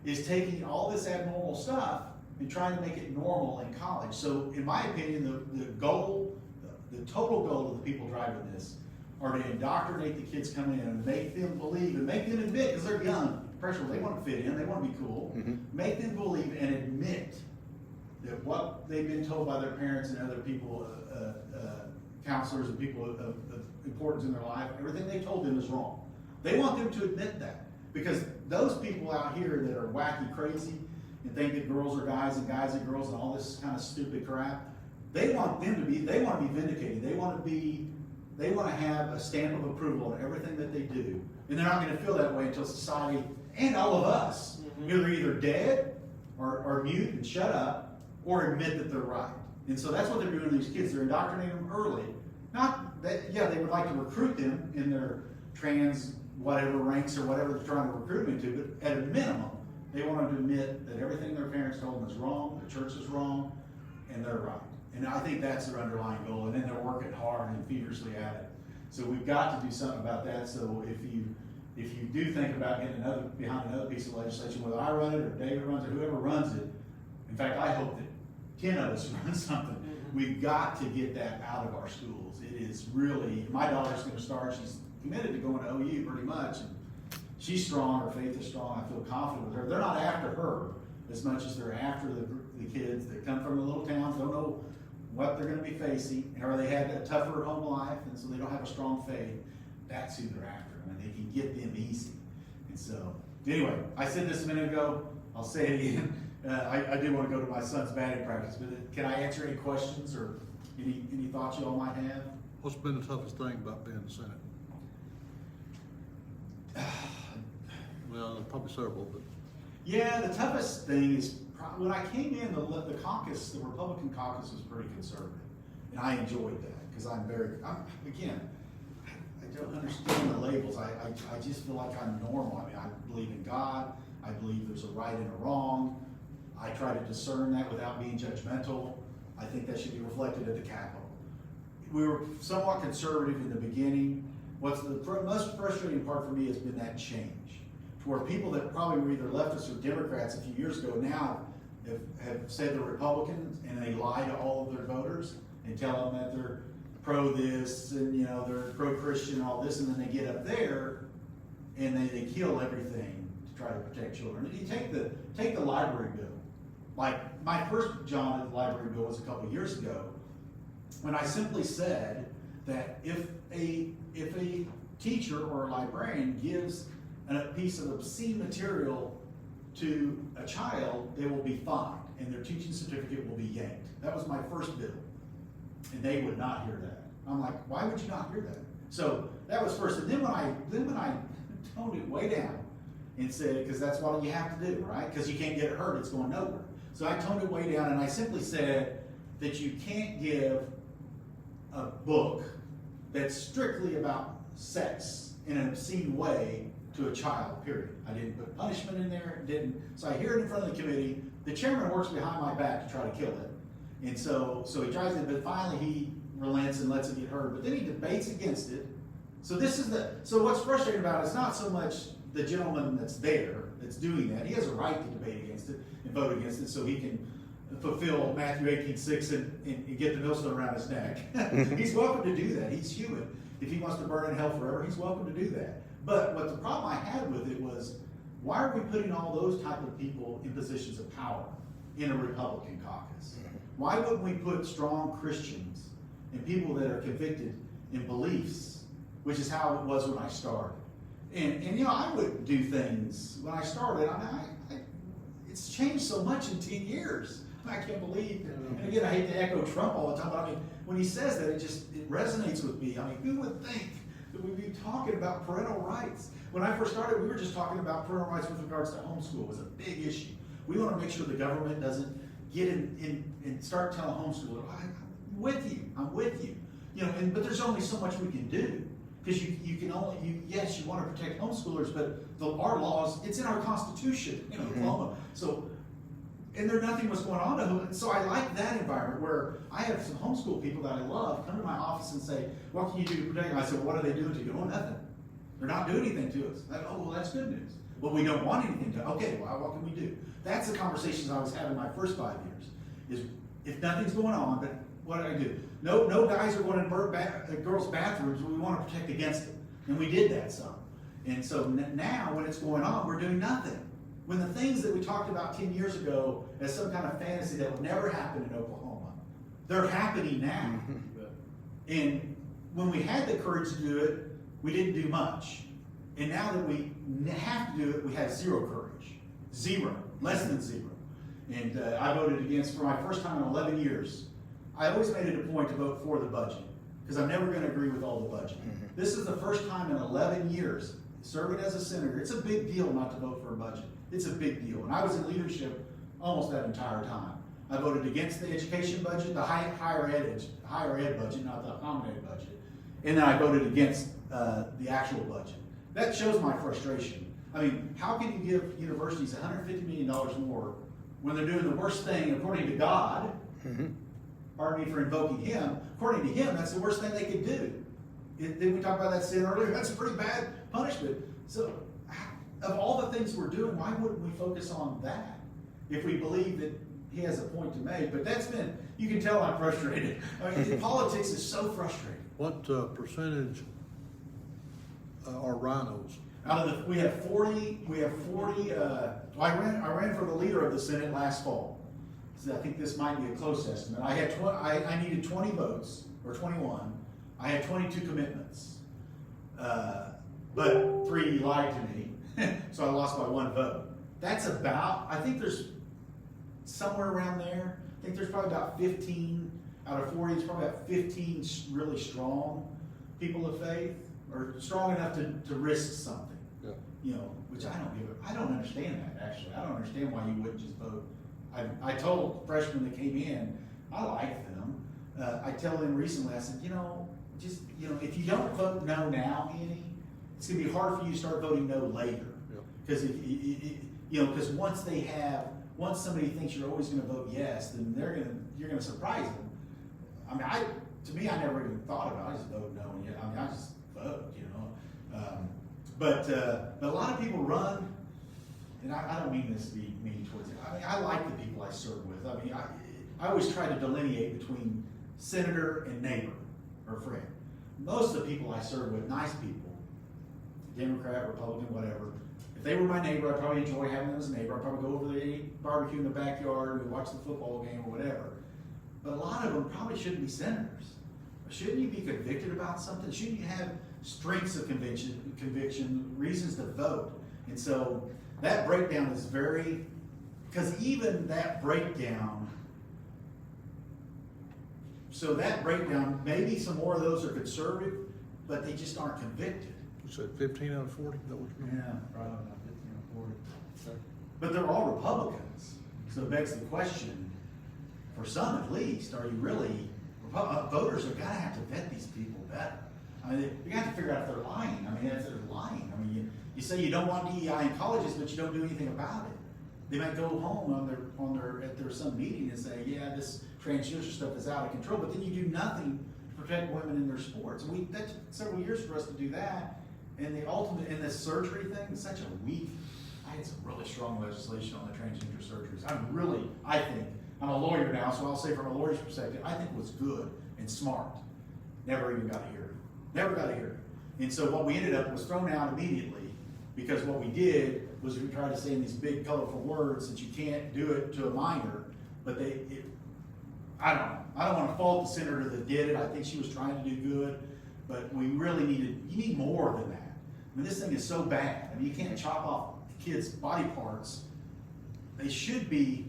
Is taking all this abnormal stuff and trying to make it normal in college. So, in my opinion, the goal, the total goal of the people driving this, are to indoctrinate the kids coming in and make them believe and make them admit, because they're young, impressionable, they want to fit in, they want to be cool. Make them believe and admit that what they've been told by their parents and other people, counselors and people of importance in their life, everything they told them is wrong. They want them to admit that, because those people out here that are wacky crazy and think that girls are guys and guys are girls and all this kind of stupid crap, they want to be vindicated. They want to have a stamp of approval on everything that they do. And they're not going to feel that way until society and all of us are either dead or mute and shut up or admit that they're right. And so that's what they're doing to these kids. They're indoctrinating them early. Not that, they would like to recruit them in their trans whatever ranks or whatever they're trying to recruit them into, but at a minimum, they want them to admit that everything their parents told them is wrong, the church is wrong, and they're right. And I think that's their underlying goal, and then they're working hard and feverishly at it. So we've got to do something about that. So if you do think about getting behind another piece of legislation, whether I run it or David runs it, whoever runs it, in fact, I hope that 10 of us run something. We've got to get that out of our schools. It is really, my daughter's going to start, she's committed to going to OU pretty much, and she's strong, her faith is strong, I feel confident with her. They're not after her as much as they're after the kids that come from the little towns, don't know what they're going to be facing, or they had a tougher home life, and so they don't have a strong faith. That's who they're after. I mean, they can get them easy. And so, anyway, I said this a minute ago, I'll say it again. I do want to go to my son's batting practice, but can I answer any questions or any thoughts you all might have? What's been the toughest thing about being in the Senate? Well, probably several, but. Yeah, the toughest thing is when I came in, the caucus, the Republican caucus was pretty conservative, and I enjoyed that because I don't understand the labels. I just feel like I'm normal. I mean, I believe in God. I believe there's a right and a wrong. I try to discern that without being judgmental. I think that should be reflected at the Capitol. We were somewhat conservative in the beginning. What's the most frustrating part for me has been that change, to where people that probably were either leftists or Democrats a few years ago now have said they're Republicans, and they lie to all of their voters and tell them that they're pro this and they're pro Christian and all this, and then they get up there and they kill everything to try to protect children. And you take the library bill. Like my first job at the library bill was a couple of years ago, when I simply said that if a teacher or a librarian gives a piece of obscene material to a child, they will be fined and their teaching certificate will be yanked. That was my first bill, and they would not hear that. I'm like, why would you not hear that? So that was first, and then when I toned it way down and said, because that's what you have to do, right? Because you can't get it hurt, it's going nowhere. So I toned it way down, and I simply said that you can't give a book that's strictly about sex in an obscene way to a child, period. I didn't put punishment in there, didn't. So I hear it in front of the committee. The chairman works behind my back to try to kill it. And so he tries it, but finally he relents and lets it get heard. But then he debates against it. So what's frustrating about it is not so much the gentleman that's there, that's doing that. He has a right to debate against it and vote against it so he can fulfill Matthew 18:6 and get the millstone around his neck. He's welcome to do that. He's human. If he wants to burn in hell forever, he's welcome to do that. But what the problem I had with it was, why are we putting all those type of people in positions of power in a Republican caucus? Why wouldn't we put strong Christians and people that are convicted in beliefs, which is how it was when I started? And I would do things when I started. It's changed so much in 10 years. I can't believe, and again, I hate to echo Trump all the time, but when he says that, it resonates with me. Who would think that we'd be talking about parental rights? When I first started, we were just talking about parental rights with regards to homeschool. It was a big issue. We want to make sure the government doesn't get in and start telling homeschoolers, I'm with you. But there's only so much we can do. Because you can only, yes, you want to protect homeschoolers, but our laws, it's in our Constitution in Oklahoma. So, and nothing was going on to them. So I like that environment where I have some homeschool people that I love come to my office and say, what can you do to protect them? I said, well, what are they doing to you? Oh, nothing. They're not doing anything to us. Well, that's good news. Well, we don't want anything to, okay, well, what can we do? That's the conversations I was having my first 5 years, is if nothing's going on, but what do I do? No guys are going to burn girls' bathrooms. We want to protect against it. And we did that some. And so now when it's going on, we're doing nothing. When the things that we talked about 10 years ago as some kind of fantasy that would never happen in Oklahoma, they're happening now. And when we had the courage to do it, we didn't do much. And now that we have to do it, we have zero courage. Zero. Less than zero. And I voted against, for my first time in 11 years, I always made it a point to vote for the budget, because I'm never going to agree with all the budget. This is the first time in 11 years serving as a senator. It's a big deal not to vote for a budget. It's a big deal. And I was in leadership almost that entire time. I voted against the education budget, the higher ed budget, not the accommodated budget. And then I voted against the actual budget. That shows my frustration. How can you give universities $150 million more when they're doing the worst thing according to God? Pardon me for invoking him. According to him, that's the worst thing they could do. Didn't we talk about that sin earlier? That's a pretty bad punishment. So, of all the things we're doing, why wouldn't we focus on that if we believe that he has a point to make? But that's been, you can tell I'm frustrated. Politics is so frustrating. What percentage are rhinos? We have 40. I ran for the leader of the Senate last fall. So I think this might be a close estimate. I needed 20 votes, or 21. I had 22 commitments. But 3 lied to me, so I lost by 1 vote. That's about, I think there's somewhere around there. I think there's probably about 15 out of 40. It's probably about 15 really strong people of faith, or strong enough to risk something. Yeah. Which I don't understand that, actually. I don't understand why you wouldn't just vote. I told freshmen that came in, I like them. I tell them recently, I said, if you don't vote no now, Annie, it's going to be hard for you to start voting no later. Because because once somebody thinks you're always going to vote yes, then you're going to surprise them. To me, I never even thought about it. I just vote no, and I just vote, But a lot of people run, and I don't mean this to be mean towards it. I like the people I serve with. I always try to delineate between senator and neighbor or friend. Most of the people I serve with, nice people, Democrat, Republican, whatever. If they were my neighbor, I'd probably enjoy having them as a neighbor. I'd probably go over there, eat barbecue in the backyard, and watch the football game or whatever. But a lot of them probably shouldn't be senators. Shouldn't you be convicted about something? Shouldn't you have strengths of conviction, reasons to vote? And so that breakdown is because even that breakdown, maybe some more of those are conservative, but they just aren't convicted. You said 15 out of 40? That was Yeah, probably about 15 or 40. Okay. But they're all Republicans. So it begs the question, for some at least, are you really, voters are going to have to vet these people better. I mean, you have to figure out if they're lying. I mean, if they're lying, I mean, you say you don't want DEI in colleges, but you don't do anything about it. They might go home at their some meeting and say, yeah, this transgender stuff is out of control, but then you do nothing to protect women in their sports. That took several years for us to do that. And the surgery thing is such a weak. I had some really strong legislation on the transgender surgeries. I think, I'm a lawyer now, so I'll say from a lawyer's perspective, I think it was good and smart. Never even got a hearing. Never got a hearing. And so what we ended up was thrown out immediately, because what we did was we tried to say in these big colorful words that you can't do it to a minor, but I don't know. I don't want to fault the senator that did it. I think she was trying to do good, but we really you need more than that. I mean, this thing is so bad. I mean, you can't chop off kids' body parts. They should be,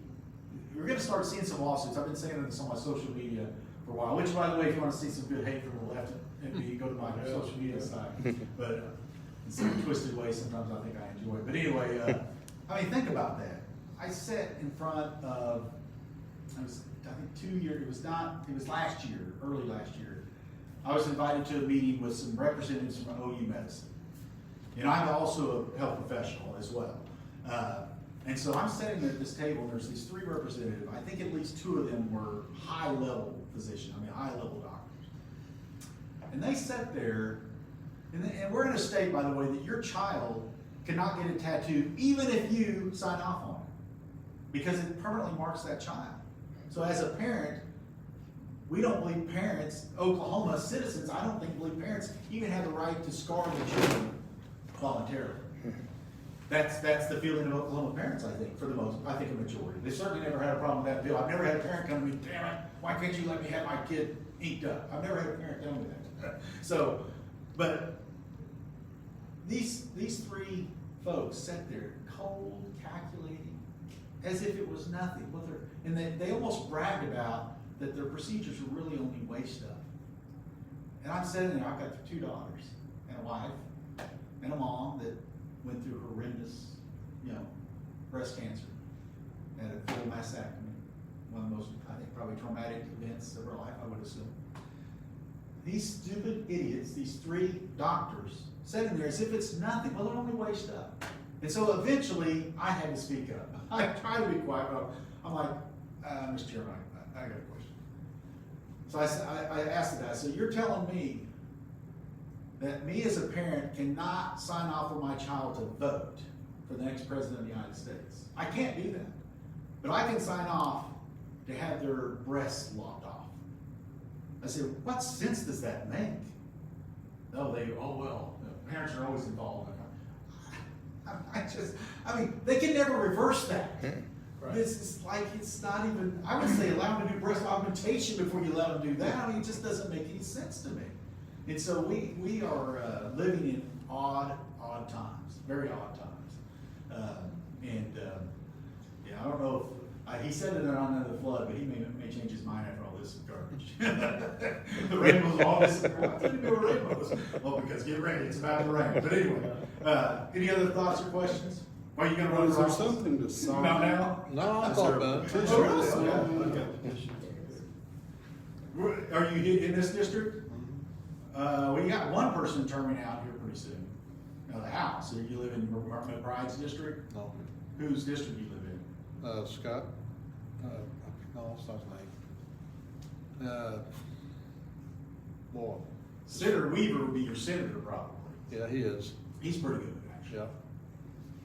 we're going to start seeing some lawsuits. I've been saying this on my social media for a while, which, by the way, if you want to see some good hate from the left, you go to my social media site. But in some twisted way, sometimes I think I enjoy it. But anyway, I mean, think about that. I sat in front of, I think 2 years, it was last year, early last year. I was invited to a meeting with some representatives from OU Medicine. And I'm also a health professional as well. And so I'm sitting at this table, and there's these three representatives. I think at least two of them were high-level physicians, high-level doctors. And they sat there, and we're in a state, by the way, that your child cannot get a tattoo even if you sign off on it, because it permanently marks that child. So as a parent, we don't believe parents, Oklahoma citizens, I don't think believe parents even have the right to scar their children voluntarily. That's the feeling of Oklahoma parents, I think, for the most, I think a majority. They certainly never had a problem with that bill. I've never had a parent come to me, damn it, why can't you let me have my kid inked up? I've never had a parent tell me that. So, but these three folks sat there cold, calculating, as if it was nothing. And they almost bragged about that their procedures were really only waste stuff. And I'm sitting there, I've got 2 daughters and a wife and a mom that went through horrendous, breast cancer, had a full mastectomy, one of the most, I think, probably traumatic events of her life, I would assume. These stupid idiots, these 3 doctors, sitting there as if it's nothing. Well, it only waste up. And so eventually, I had to speak up. I tried to be quiet, but I'm like, Mr. Chairman, I got a question. So I asked the guy, so you're telling me that me as a parent cannot sign off on my child to vote for the next president of the United States? I can't do that. But I can sign off to have their breasts lopped off. I said, what sense does that make? Well, parents are always involved. They can never reverse that. Right. This is like, it's not even, I would say allow them to do breast augmentation before you let them do that. it just doesn't make any sense to me. And so we are living in odd times, very odd times. I don't know if, he said it on the flood, but he may change his mind after all this garbage. The rainbows, all this, why did you do rainbows? Well, because get ready, it's about to rain. But anyway, any other thoughts or questions? Are you going to run Is there for office? something to sign? Not now? No, I thought about it. Oh, really? Sign. Are you in this district? Well, you got one person terming out here pretty soon. Now, the house. So you live in McBride's district? No. Whose district you live in? Scott, no, it's not his name. Boy, Senator Weaver would be your senator, probably. yeah, he is, He's pretty good, actually. yeah.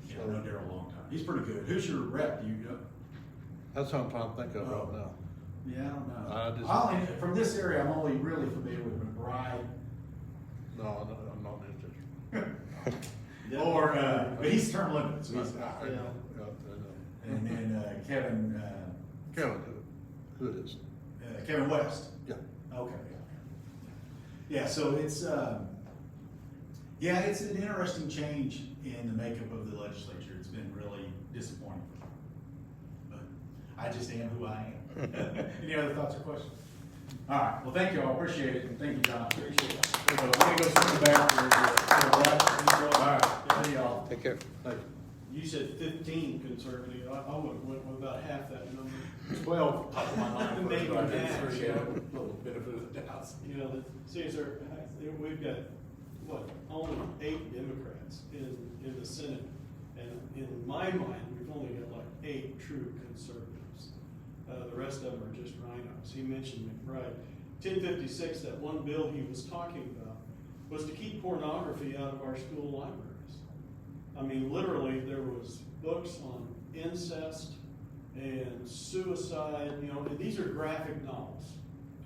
Yeah, I've known Darryl a long time. He's pretty good. Who's your rep? Do you know? That's what I'm trying to think of right now. Yeah, I don't know. I just- from this area, I'm only really familiar with McBride. No, I'm not in his district. But he's term limited, so he's out. I know. And then Kevin, Kevin, who it is? Kevin West. Yeah. Okay, yeah. Yeah, so it's an interesting change in the makeup of the legislature. It's been really disappointing. But I just am who I am. Any other thoughts or questions? All right, well, thank you all, appreciate it, and thank you, John, appreciate it. I'm gonna go sit in the back. All right, see y'all. Take care. Thank you. You said 15 conservative, I went with about half that number. 12, top of my mind. Maybe but I did max, three, yeah. a little benefit of the doubt. You know, see, sir, we've got, what, only 8 Democrats in the Senate. And in my mind, we've only got like 8 true conservatives. The rest of them are just rhinos. He mentioned McBride. 1056, that one bill he was talking about, was to keep pornography out of our school libraries. I mean, literally, there was books on incest and suicide, you know, and these are graphic novels.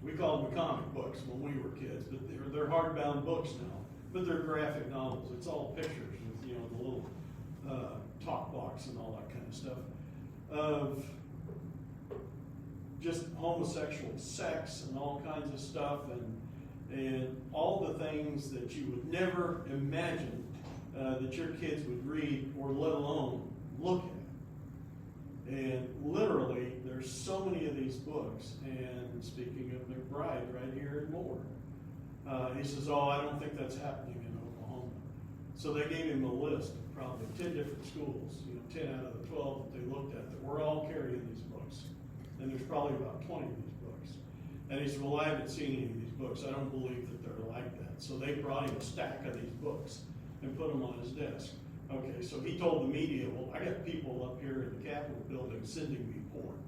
We called them comic books when we were kids, but they're hardbound books now. But they're graphic novels. It's all pictures with, you know, the little talk box and all that kind of stuff of just homosexual sex and all kinds of stuff and all the things that you would never imagine that your kids would read or let alone look at. And literally, there's so many of these books. And speaking of McBride, right here in Moore, he says, "Oh, I don't think that's happening in Oklahoma." So they gave him a list of probably 10 different schools, you know, 10 out of the 12 that they looked at that were all carrying these books. And there's probably about 20 of these books. And he said, "Well, I haven't seen any of these books. I don't believe that they're like that." So they brought him a stack of these books and put them on his desk. Okay, so he told the media, "Well, I got people up here in the Capitol building sending me porn."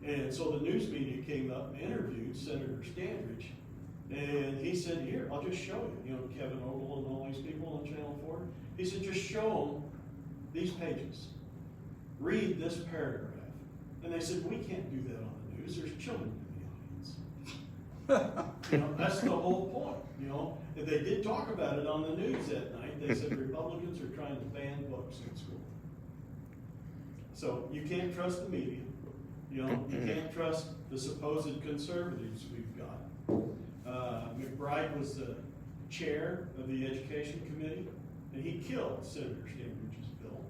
And so the news media came up and interviewed Senator Standridge. And he said, "Here, I'll just show you." You know, Kevin Ogle and all these people on Channel 4. He said, "Just show them these pages. Read this paragraph." And they said, "We can't do that on the news. There's children in the audience." You know, that's the whole point. You know, if they did talk about it on the news that night, they said Republicans are trying to ban books in school. So you can't trust the media. You know, you can't trust the supposed conservatives we've got. McBride was the chair of the Education Committee, and he killed Senator Standridge's bill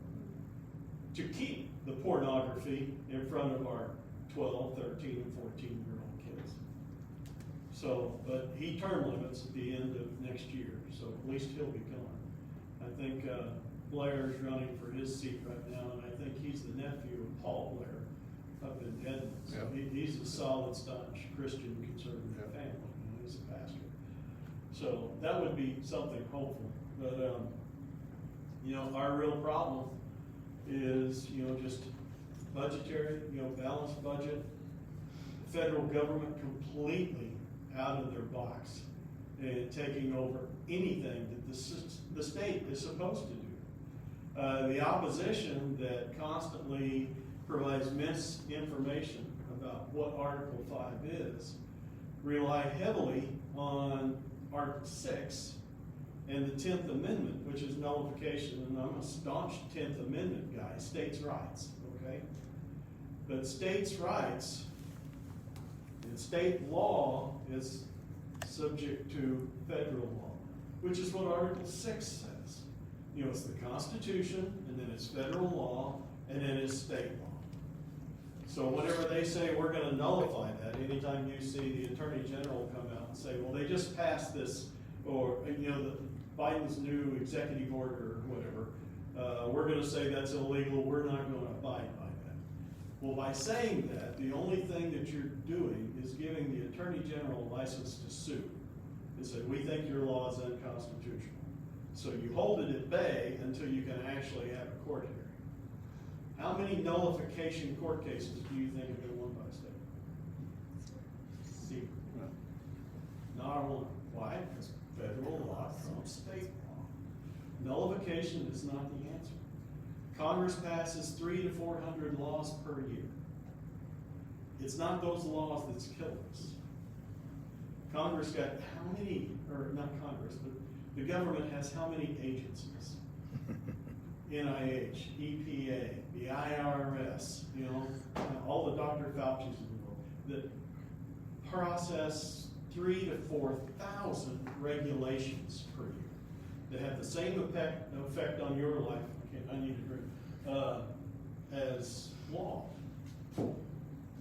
to keep the pornography in front of our 12, 13, and 14-year-old kids. So, but he term limits at the end of next year, so at least he'll be gone. I think Blair's running for his seat right now, and I think he's the nephew of Paul Blair up in Edmonds. So he's a solid, staunch Christian conservative family. You know, he's a pastor. So that would be something hopeful. But, you know, our real problem is, you know, just budgetary, you know, balanced budget, federal government completely out of their box and taking over anything that the state is supposed to do. The opposition that constantly provides misinformation about what Article 5 is rely heavily on Article 6 and the 10th Amendment, which is nullification, and I'm a staunch 10th Amendment guy, states' rights, okay? But states' rights and state law is subject to federal law, which is what Article 6 says. You know, it's the Constitution, and then it's federal law, and then it's state law. So whenever they say we're going to nullify that, anytime you see the Attorney General come out and say, well, they just passed this, or, you know, Biden's new executive order or whatever, we're going to say that's illegal, we're not going to abide by that. Well, by saying that, the only thing that you're doing is giving the Attorney General a license to sue and say, we think your law is unconstitutional. So you hold it at bay until you can actually have a court hearing. How many nullification court cases do you think have been won by the state? Zero. Not one. Why? Because federal law trumps state law. Nullification is not the answer. Congress passes 300 to 400 laws per year. It's not those laws that's killing us. Congress got how many, or not Congress, but the government has how many agencies? NIH, EPA, the IRS, you know, all the Dr. Fauci's in the world that process 3,000 to 4,000 regulations per year that have the same effect on your life. I need to drink as law.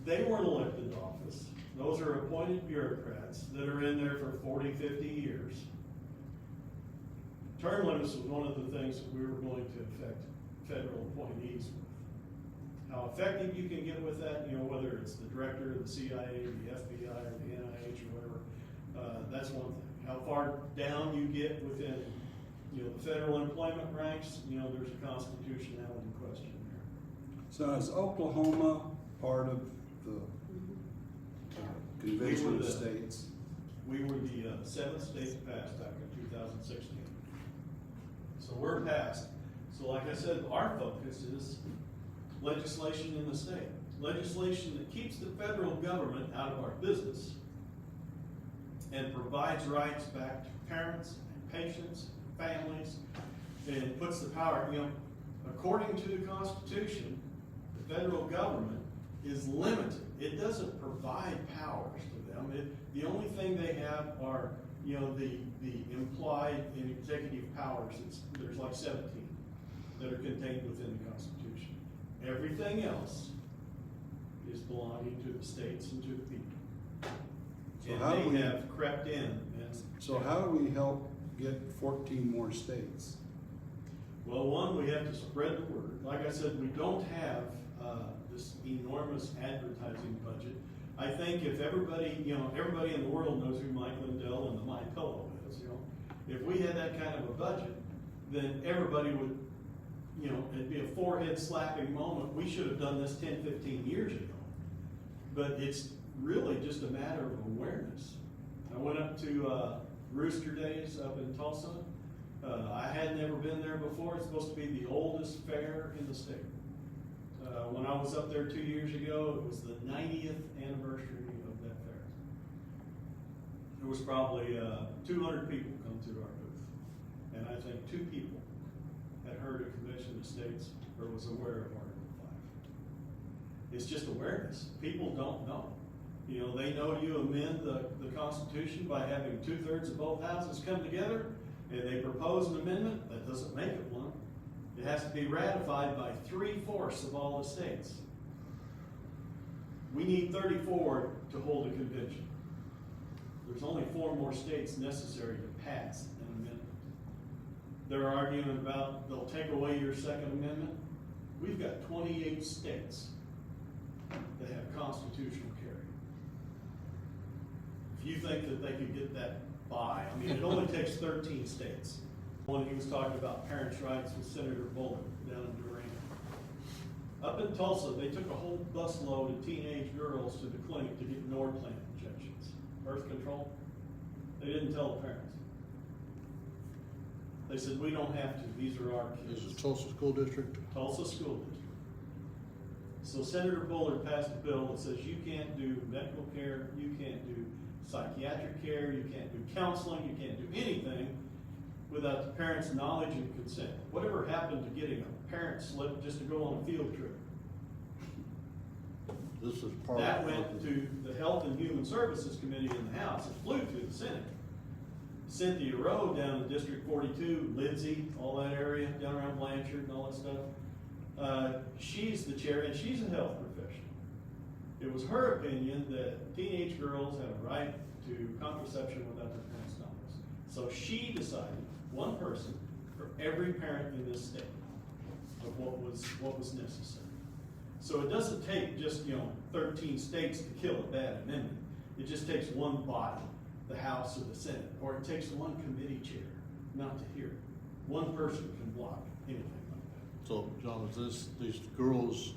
They weren't elected to office. Those are appointed bureaucrats that are in there for 40, 50 years. Term limits was one of the things that we were going to affect federal appointees with. How effective you can get with that, you know, whether it's the director of the CIA, the FBI, or the NIH, or whatever, that's one thing. How far down you get within, you know, the federal employment ranks, you know, there's a constitutionality question there. So is Oklahoma part of the Convention of States? We were the seventh state to pass back in 2016. So we're passed. So like I said, our focus is legislation in the state. Legislation that keeps the federal government out of our business and provides rights back to parents and patients, families, and puts the power, you know, according to the Constitution, the federal government is limited. It doesn't provide powers to them. The only thing they have are, you know, the implied and executive powers. There's like 17 that are contained within the Constitution. Everything else is belonging to the states and to the people. So how do And we- they have crept in. And So how do we help get 14 more states? well, one, we have to spread the word. Like I said, we don't have this enormous advertising budget. I think if everybody, you know, everybody in the world knows who Mike Lindell and the My Pillow is, you know, if we had that kind of a budget, then everybody would, you know, it'd be a forehead slapping moment. We should have done this 10, 15 years ago. But it's really just a matter of awareness. I went up to Rooster Days up in Tulsa. I had never been there before. It's supposed to be the oldest fair in the state. When I was up there 2 years ago, it was the 90th anniversary of that fair. There was probably 200 people come through our booth. And I think 2 people had heard of Convention of States or was aware of Article 5. It's just awareness. People don't know. You know, they know you amend the Constitution by having 2/3 of both houses come together and they propose an amendment. That doesn't make it one. It has to be ratified by 3/4 of all the states. We need 34 to hold a convention. There's only 4 more states necessary to pass an amendment. They're arguing about they'll take away your Second Amendment. We've got 28 states that have constitutional carry. If you think that they could get that by, I mean, it only takes 13 states. When he was talking about parents' rights with Senator Bullard down in Durant. Up in Tulsa, they took a whole busload of teenage girls to the clinic to get Norplant injections. Birth control. They didn't tell the parents. They said, we don't have to, these are our kids. This is Tulsa School District. Tulsa School District. So Senator Bullard passed a bill that says you can't do medical care, you can't do psychiatric care, you can't do counseling, you can't do anything without the parents' knowledge and consent. Whatever happened to getting a parent slip just to go on a field trip? This is part That of. went to the Health and Human Services Committee in the House. It flew through the Senate. Cynthia Rowe down in District 42, Lindsay, all that area, down around Blanchard and all that stuff. She's the chair and she's a health professional. It was her opinion that teenage girls have a right to contraception without their parents' knowledge. So she decided, one person for every parent in this state, of what was necessary. So it doesn't take just 13 states to kill a bad amendment. It just takes one body, the House or the Senate, or it takes one committee chair not to hear it. One person can block anything like that. So, John, is these girls,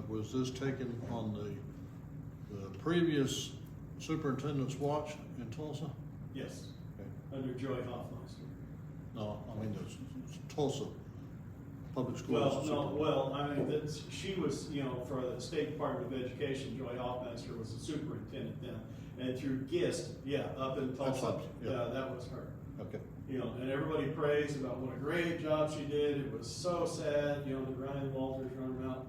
was this taken on the previous superintendent's watch in Tulsa? Yes, Okay. under Joy Hoffmeister. No, I mean, it's Tulsa Public Schools. She was, for the State Department of Education, Joy Hoffmeister was the superintendent then. And through GIST, up in Tulsa, that was her. Okay. And everybody praised about what a great job she did. It was so sad, that Ryan Walters run them out.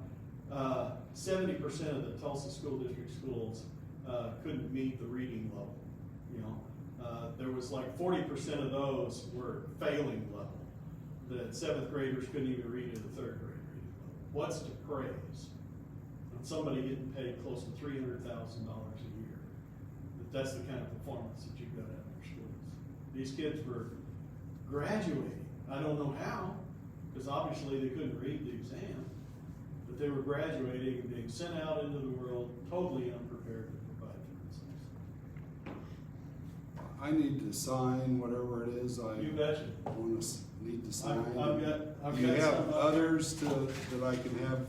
70% of the Tulsa School District schools couldn't meet the reading level. There was like 40% of those were failing level. That 7th graders couldn't even read at the 3rd grade reading level. What's to praise? And somebody getting paid close to $300,000 a year. That's the kind of performance that you've got out in your schools. These kids were graduating I don't know how, because obviously they couldn't read the exam, but they were graduating and being sent out into the world totally unprepared to provide for themselves. I need to sign whatever it is I You betcha. want to, need to sign. I've Do you got have some others that I can have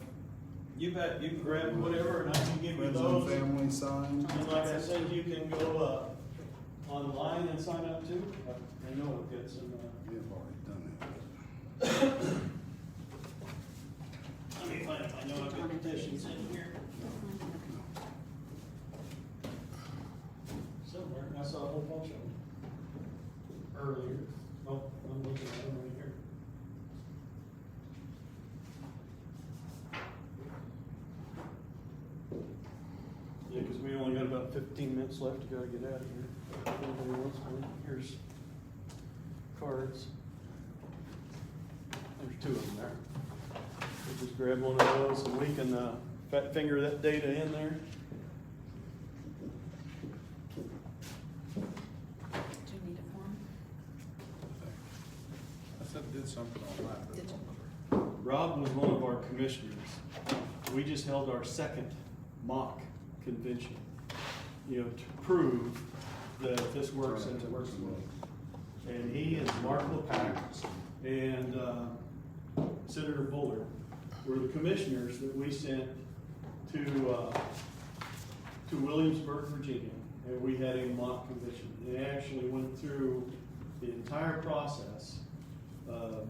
You bet, you can grab whatever and I can give you friends and those. family sign? And like I said, you can go, online and sign up too. I know it gets some, We have already done that. let me find, I know I've got petitions in here. Somewhere, I saw a whole bunch of them earlier. Oh, I'm looking at them right here. Yeah, because we only got about 15 minutes left to go to get out of here. If anybody wants one, here's cards. There's 2 of them there. So just grab one of those and we can fat finger that data in there. Do you need a form? I said did something on that. Did you? Rob was one of our commissioners. We just held our second mock convention, you know, to prove that this works and it works well. And he and Mark LePack and Senator Bullard were the commissioners that we sent to Williamsburg, Virginia, and we had a mock convention. They actually went through the entire process,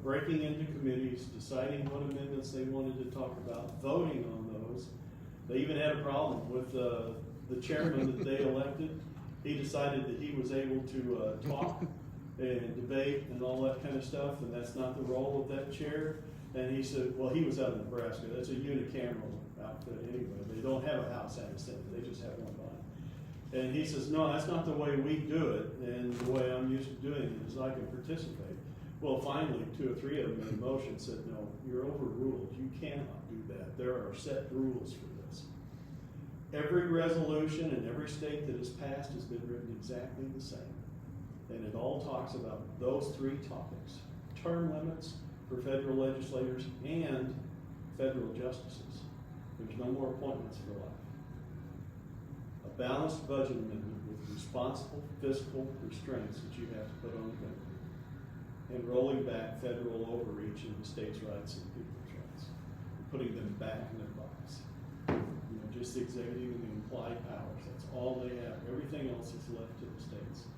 breaking into committees, deciding what amendments they wanted to talk about, voting on those. They even had a problem with the chairman that they elected. He decided that he was able to talk and debate and all that kind of stuff, and that's not the role of that chair. And he said, well, he was out of Nebraska. That's a unicameral outfit anyway. They don't have a House and a Senate. They just have one body. And he says, no, that's not the way we do it. And the way I'm used to doing it is I can participate. Well, finally, 2 or 3 of them in motion said, no, you're overruled. You cannot do that. There are set rules for this. Every resolution in every state that has passed has been written exactly the same. And it all talks about those 3 topics: term limits for federal legislators and federal justices. There's no more appointments for life. A balanced budget amendment with responsible fiscal restraints that you have to put on the government, and rolling back federal overreach into states' rights and people's rights, putting them back in their box. You know, just the executive and the implied powers, that's all they have. Everything else is left to the states.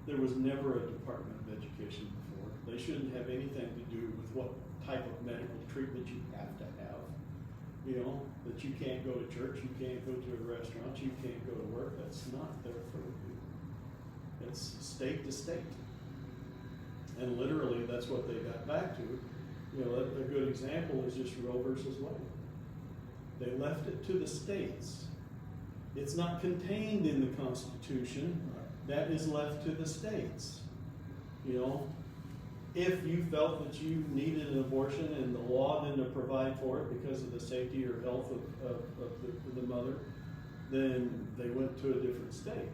There was never a Department of Education before. They shouldn't have anything to do with what type of medical treatment you have to have. You know, that you can't go to church, you can't go to a restaurant, you can't go to work. That's not their purview. It's state to state. And literally, that's what they got back to. You know, a good example is just Roe versus Wade. They left it to the states. It's not contained in the Constitution. That is left to the states. You know, if you felt that you needed an abortion and the law didn't provide for it because of the safety or health of the mother, then they went to a different state.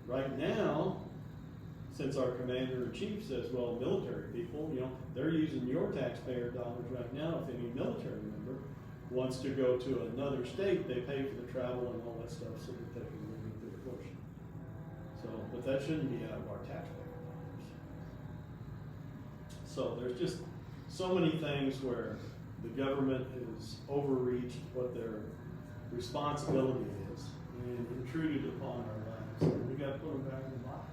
Right now, since our commander-in-chief says, well, military people, you know, they're using your taxpayer dollars right now. If any military member wants to go to another state, they pay for the travel and all that stuff so that they can go get their abortion. So, but that shouldn't be out of our taxpayer dollars. So there's just so many things where the government has overreached what their responsibility is and intruded upon our lives. And we got to put them back in the box.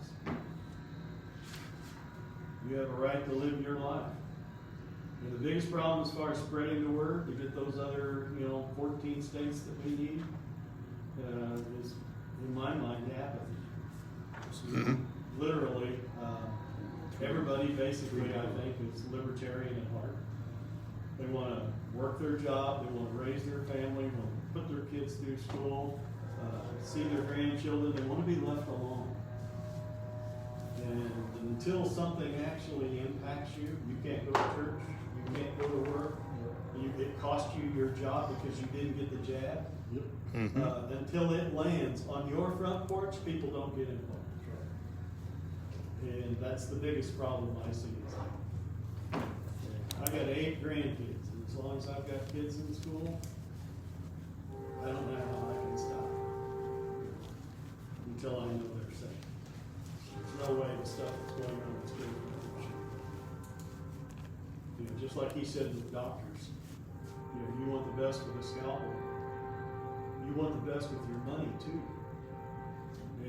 You have a right to live your life. And the biggest problem as far as spreading the word to get those other, 14 states that we need is, in my mind, apathy. Literally, everybody basically, I think, is libertarian at heart. They want to work their job, they want to raise their family, want to put their kids through school, see their grandchildren, they want to be left alone. And until something actually impacts you, you can't go to church, you can't go to work, it cost you your job because you didn't get the jab. Until it lands on your front porch, people don't get involved. And that's the biggest problem I see is I got 8 grandkids, and as long as I've got kids in school, I don't know how I can stop until I know they're safe. There's no way the stuff that's going on is good for them. You know, just like he said with doctors, you know, you want the best with a scalpel. You want the best with your money too.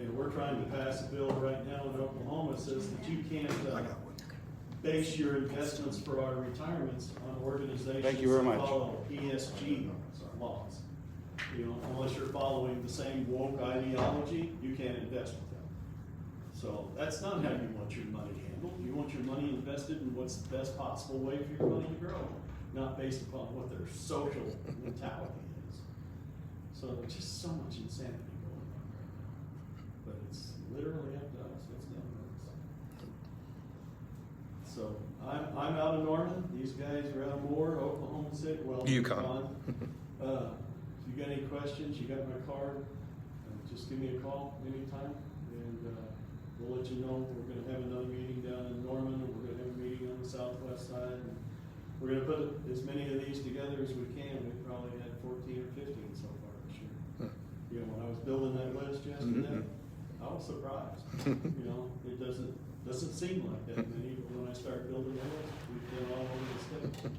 And we're trying to pass a bill right now in Oklahoma that says that you can't base your investments for our retirements on organizations Thank you very that much. follow ESG laws. You know, unless you're following the same woke ideology, you can't invest with them. So that's not how you want your money handled. You want your money invested in what's the best possible way for your money to grow, not based upon what their social mentality is. So there's just so much insanity going on right now. But it's literally up to us. It's not us. So I'm out of Norman. These guys are out of Moore, Oklahoma City. Well, Yukon. If you got any questions, you got my card. Just give me a call anytime, and we'll let you know. We're going to have another meeting down in Norman, and we're going to have a meeting on the southwest side. And we're going to put as many of these together as we can. We've probably had 14 or 15 so far this year. You know, when I was building that list yesterday, I was surprised. You know, it doesn't seem like that many, but when I start building the list, we've been all over the state.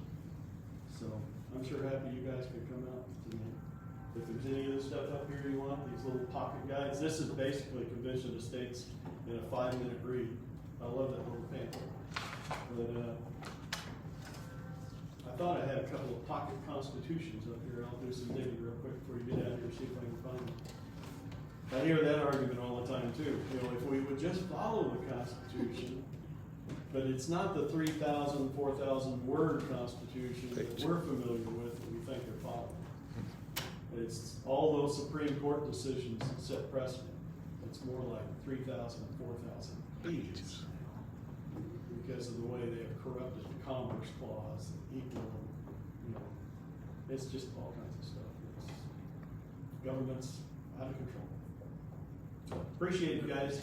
So I'm sure happy you guys could come out tonight. If there's any of this stuff up here you want, these little pocket guides, this is basically Convention of States in a 5-minute read. I love that little pamphlet. But I thought I had a couple of pocket constitutions up here. I'll do some digging real quick before you get out here, see if I can find them. I hear that argument all the time too. You know, if we would just follow the Constitution, but it's not the 3,000, 4,000 word Constitution that we're familiar with that we think they're following. It's all those Supreme Court decisions that set precedent. It's more like 3,000, 4,000 pages now because of the way they have corrupted the Commerce Clause, equal, you know, it's just all kinds of stuff. Government's out of control. So, appreciate it, guys.